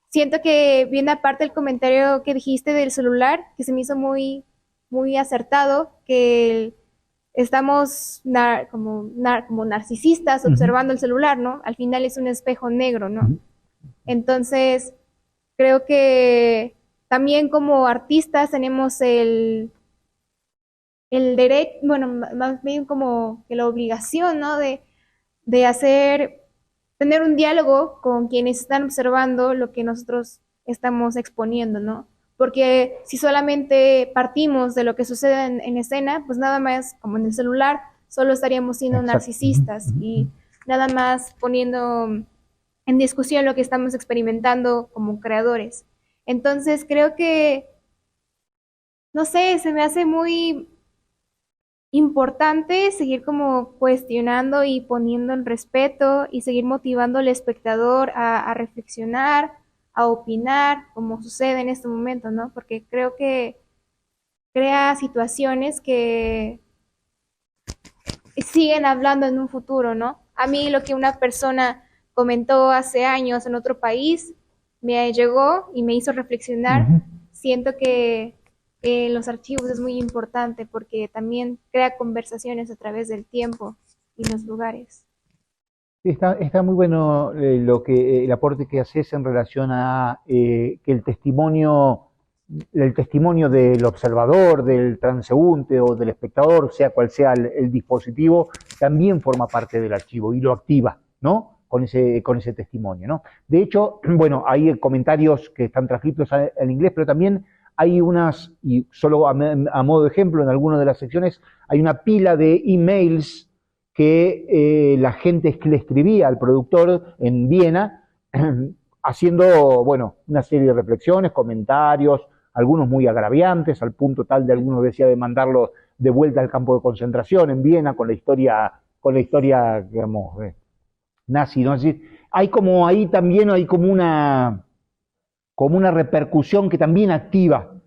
S15: siento que viene aparte del comentario que dijiste del celular, que se me hizo muy, muy acertado, que estamos como narcisistas observando el celular, ¿no? Al final es un espejo negro, ¿no? Entonces, creo que también como artistas tenemos el derecho, bueno, más bien como que la obligación, ¿no? De tener un diálogo con quienes están observando lo que nosotros estamos exponiendo, ¿no? Porque si solamente partimos de lo que sucede en escena, pues nada más, como en el celular, solo estaríamos siendo narcisistas y nada más poniendo en discusión lo que estamos experimentando como creadores. Entonces creo que, no sé, se me hace muy importante seguir como cuestionando y poniendo en respeto y seguir motivando al espectador a reflexionar, a opinar, como sucede en este momento, ¿no? Porque creo que crea situaciones que siguen hablando en un futuro, ¿no? A mí lo que una persona comentó hace años en otro país me llegó y me hizo reflexionar. Siento que los archivos es muy importante porque también crea conversaciones a través del tiempo y los lugares.
S2: Está muy bueno el aporte que haces en relación a que el testimonio el testimonio del observador, del transeúnte o del espectador, sea cual sea el dispositivo, también forma parte del archivo y lo activa, ¿no? Con ese testimonio, ¿no? De hecho, bueno, hay comentarios que están transcritos en inglés, pero también hay unas, y solo a modo de ejemplo, en alguna de las secciones, hay una pila de emails que la gente le escribía al productor en Viena, haciendo, bueno, una serie de reflexiones, comentarios, algunos muy agraviantes, al punto tal de algunos decía de mandarlo de vuelta al campo de concentración en Viena con la historia, digamos, nazi, ¿no? Es decir, hay como ahí también hay como una repercusión que también activa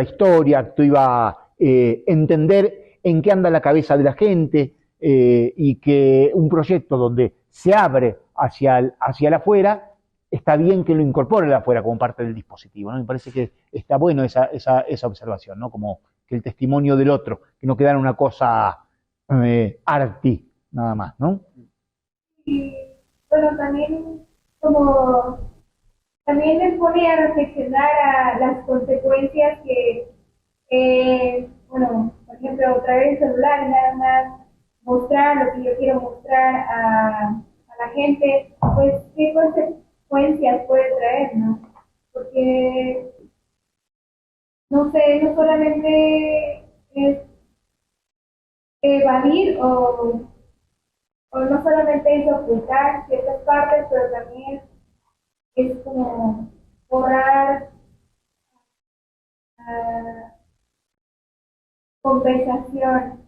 S2: historia, activa entender en qué anda la cabeza de la gente, y que un proyecto donde se abre hacia el afuera, está bien que lo incorpore el afuera como parte del dispositivo, ¿no? Me parece que está bueno esa observación, ¿no? Como que el testimonio del otro, que no quedara una cosa arty, nada más, ¿no?
S15: Y bueno, también también les pone a reflexionar a las consecuencias que, bueno, por ejemplo, traer el celular y nada más mostrar lo que yo quiero mostrar a la gente, pues qué consecuencias puede traer, ¿no? Porque, no sé, no solamente es evadir o no solamente es ocultar ciertas partes, pero también es como borrar compensación,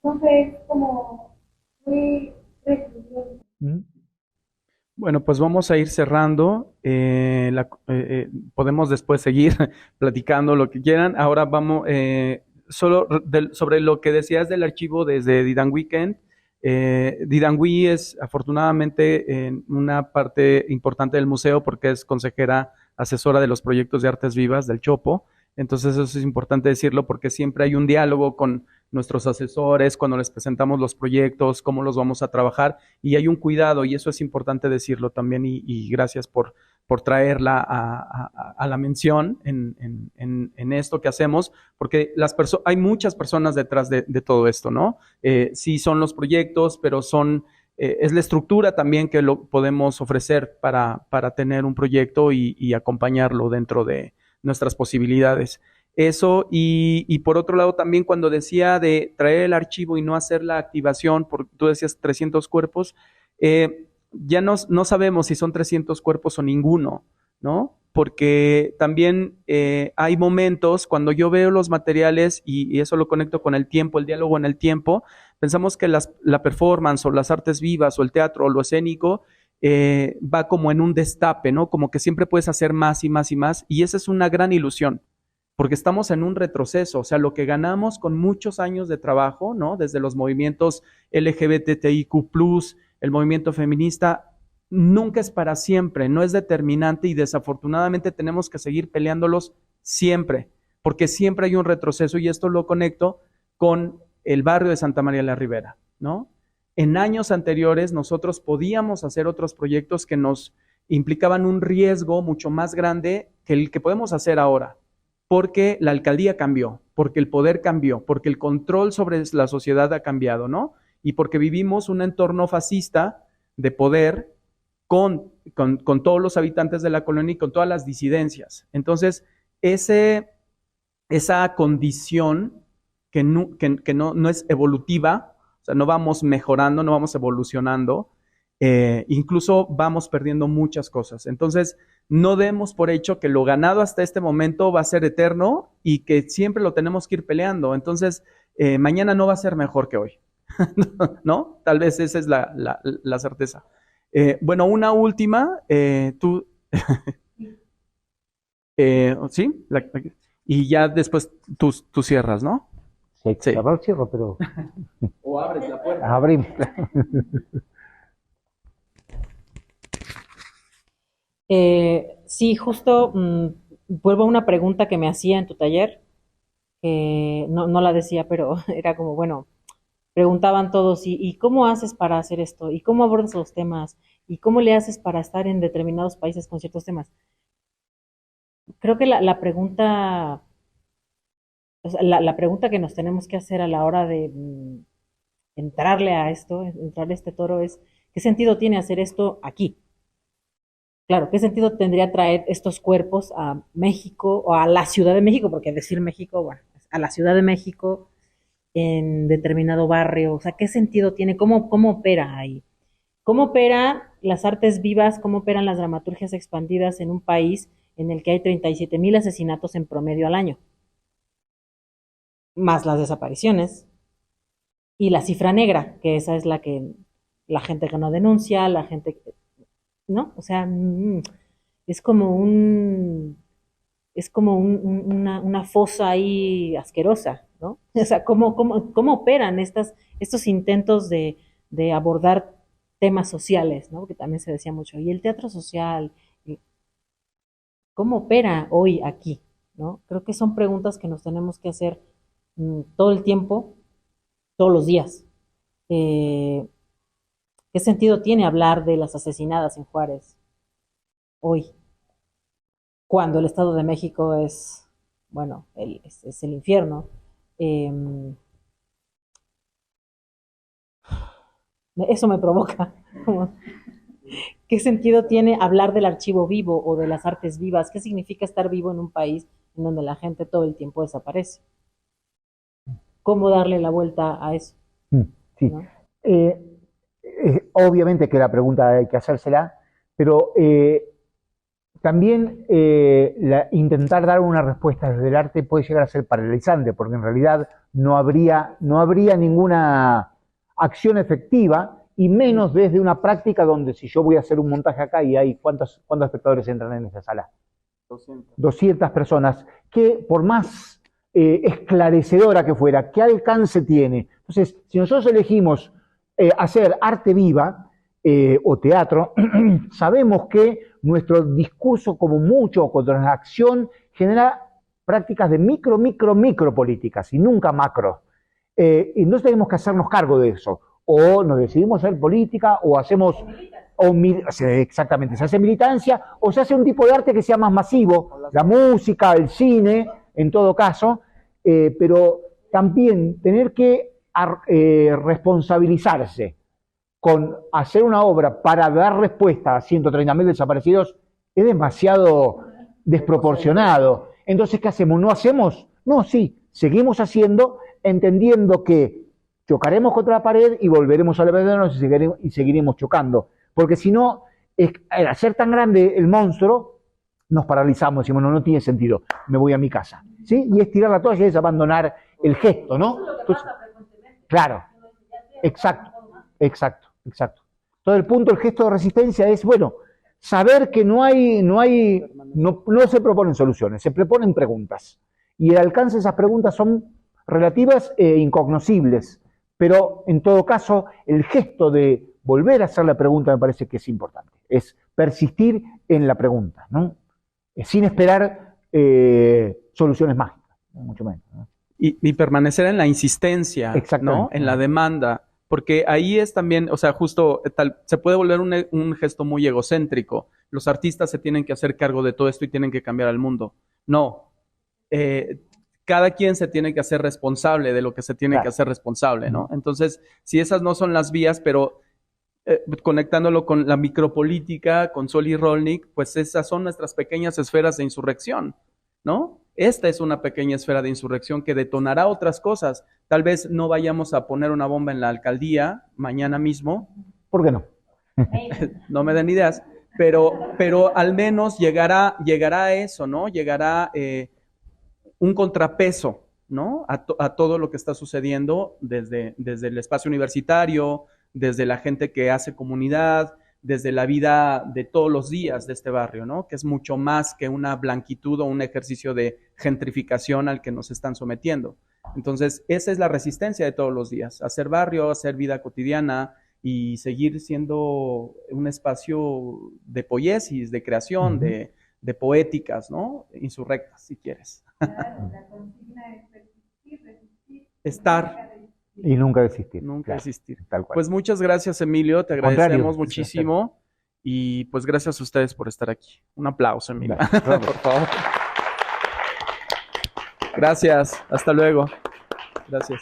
S15: no sé, es como muy recurrente.
S1: Bueno, pues vamos a ir cerrando. Podemos después seguir platicando lo que quieran. Ahora vamos, solo sobre lo que decías del archivo desde Didan Weekend. Didangui es afortunadamente una parte importante del museo porque es consejera asesora de los proyectos de artes vivas del Chopo. Entonces eso es importante decirlo porque siempre hay un diálogo con nuestros asesores cuando les presentamos los proyectos, cómo los vamos a trabajar, y hay un cuidado, y eso es importante decirlo también, y gracias por traerla a la mención en esto que hacemos, porque hay muchas personas detrás de todo esto, ¿no? Sí son los proyectos, pero es la estructura también que lo podemos ofrecer para tener un proyecto y acompañarlo dentro de nuestras posibilidades. Eso, y por otro lado también cuando decía de traer el archivo y no hacer la activación, porque tú decías 300 cuerpos, ya no sabemos si son 300 cuerpos o ninguno, ¿no? Porque también hay momentos cuando yo veo los materiales y eso lo conecto con el tiempo, el diálogo en el tiempo, pensamos que la performance o las artes vivas o el teatro o lo escénico va como en un destape, ¿no? Como que siempre puedes hacer más y más y más, y esa es una gran ilusión, porque estamos en un retroceso, o sea, lo que ganamos con muchos años de trabajo, ¿no? Desde los movimientos LGBTIQ+, el movimiento feminista, nunca es para siempre, no es determinante y desafortunadamente tenemos que seguir peleándolos siempre, porque siempre hay un retroceso y esto lo conecto con el barrio de Santa María la Ribera, ¿no? En años anteriores nosotros podíamos hacer otros proyectos que nos implicaban un riesgo mucho más grande que el que podemos hacer ahora, porque la alcaldía cambió, porque el poder cambió, porque el control sobre la sociedad ha cambiado, ¿no? Y porque vivimos un entorno fascista de poder con todos los habitantes de la colonia y con todas las disidencias. Entonces, esa condición que no es evolutiva, o sea, no vamos mejorando, no vamos evolucionando, incluso vamos perdiendo muchas cosas. Entonces, no demos por hecho que lo ganado hasta este momento va a ser eterno y que siempre lo tenemos que ir peleando. Entonces, mañana no va a ser mejor que hoy, ¿no? Tal vez esa es la certeza. Bueno, una última, tú, ¿sí? Y ya después tú cierras, ¿no?
S2: Sí, cierro, pero...
S1: O abres la puerta.
S2: Abrimos.
S13: Sí, justo vuelvo a una pregunta que me hacía en tu taller, no la decía, pero era como, bueno, preguntaban todos, ¿y cómo haces para hacer esto? ¿Y cómo abordas los temas? ¿Y cómo le haces para estar en determinados países con ciertos temas? creo que la pregunta, o sea, la pregunta que nos tenemos que hacer a la hora de entrarle a esto, entrarle a este toro es, ¿qué sentido tiene hacer esto aquí? Claro, ¿qué sentido tendría traer estos cuerpos a México o a la Ciudad de México? Porque decir México, bueno, a la Ciudad de México en determinado barrio, o sea, ¿qué sentido tiene? ¿Cómo opera ahí? ¿Cómo operan las artes vivas? ¿Cómo operan las dramaturgias expandidas en un país en el que hay 37,000 asesinatos en promedio al año? Más las desapariciones y la cifra negra, que esa es la gente que no denuncia, la gente que, ¿no? O sea, es como una fosa ahí asquerosa, ¿no? O sea, ¿cómo operan estos intentos de abordar temas sociales, ¿no? Que también se decía mucho. Y el teatro social, ¿cómo opera hoy aquí? ¿No? Creo que son preguntas que nos tenemos que hacer todo el tiempo, todos los días. ¿Qué sentido tiene hablar de las asesinadas en Juárez hoy? Cuando el Estado de México es, bueno, es el infierno. Eso me provoca. ¿Qué sentido tiene hablar del archivo vivo o de las artes vivas? ¿Qué significa estar vivo en un país en donde la gente todo el tiempo desaparece? ¿Cómo darle la vuelta a eso?
S2: Sí.
S13: ¿No?
S2: Obviamente que la pregunta hay que hacérsela, pero también intentar dar una respuesta desde el arte puede llegar a ser paralizante, porque en realidad no habría ninguna acción efectiva, y menos desde una práctica donde si yo voy a hacer un montaje acá y hay ¿cuántos espectadores entran en esa sala? 200 personas, que por más esclarecedora que fuera, ¿qué alcance tiene? Entonces, si nosotros elegimos hacer arte viva o teatro, sabemos que nuestro discurso, como mucho, contra la acción, genera prácticas de micro políticas y nunca macro. Entonces tenemos que hacernos cargo de eso. O nos decidimos hacer política, o hacemos... exactamente, se hace militancia, o se hace un tipo de arte que sea más masivo, la música, el cine, en todo caso, pero también tener que responsabilizarse con hacer una obra para dar respuesta a 130.000 desaparecidos es demasiado desproporcionado. Entonces, ¿qué hacemos? ¿No hacemos? No, sí, seguimos haciendo, entendiendo que chocaremos contra la pared y volveremos a levantarnos y seguiremos chocando. Porque si no, al ser tan grande el monstruo, nos paralizamos, decimos, no tiene sentido, me voy a mi casa. ¿Sí? Y es tirar la toalla y es abandonar el gesto, ¿no? Entonces, claro, exacto. Todo el punto, el gesto de resistencia es, bueno, saber que no se proponen soluciones, se proponen preguntas. Y el alcance de esas preguntas son relativas e incognoscibles. Pero, en todo caso, el gesto de volver a hacer la pregunta me parece que es importante. Es persistir en la pregunta, ¿no? Sin esperar soluciones mágicas, mucho menos, ¿no?
S1: Y permanecer en la insistencia, ¿no? En la demanda. Porque ahí es también, o sea, justo se puede volver un gesto muy egocéntrico. Los artistas se tienen que hacer cargo de todo esto y tienen que cambiar al mundo. No. Cada quien se tiene que hacer responsable de lo que se tiene que hacer responsable, ¿no? Entonces, si esas no son las vías, pero conectándolo con la micropolítica, con Solly Rolnick, pues esas son nuestras pequeñas esferas de insurrección, ¿no? Esta es una pequeña esfera de insurrección que detonará otras cosas. Tal vez no vayamos a poner una bomba en la alcaldía mañana mismo.
S2: ¿Por qué no?
S1: No me den ideas, pero al menos llegará a eso, ¿no? Llegará un contrapeso, ¿no? A todo lo que está sucediendo desde el espacio universitario, desde la gente que hace comunidad, desde la vida de todos los días de este barrio, ¿no? Que es mucho más que una blanquitud o un ejercicio de gentrificación al que nos están sometiendo. Entonces, esa es la resistencia de todos los días, hacer barrio, hacer vida cotidiana y seguir siendo un espacio de poiesis, de creación, de poéticas, ¿no? Insurrectas, si quieres.
S14: Claro, la consigna es persistir, resistir.
S1: Estar.
S2: Y nunca desistir.
S1: Nunca desistir.
S2: Tal cual.
S1: Pues muchas gracias, Emilio, te agradecemos muchísimo. Y pues gracias a ustedes por estar aquí. Un aplauso, Emilio. Por favor. Gracias, hasta luego. Gracias.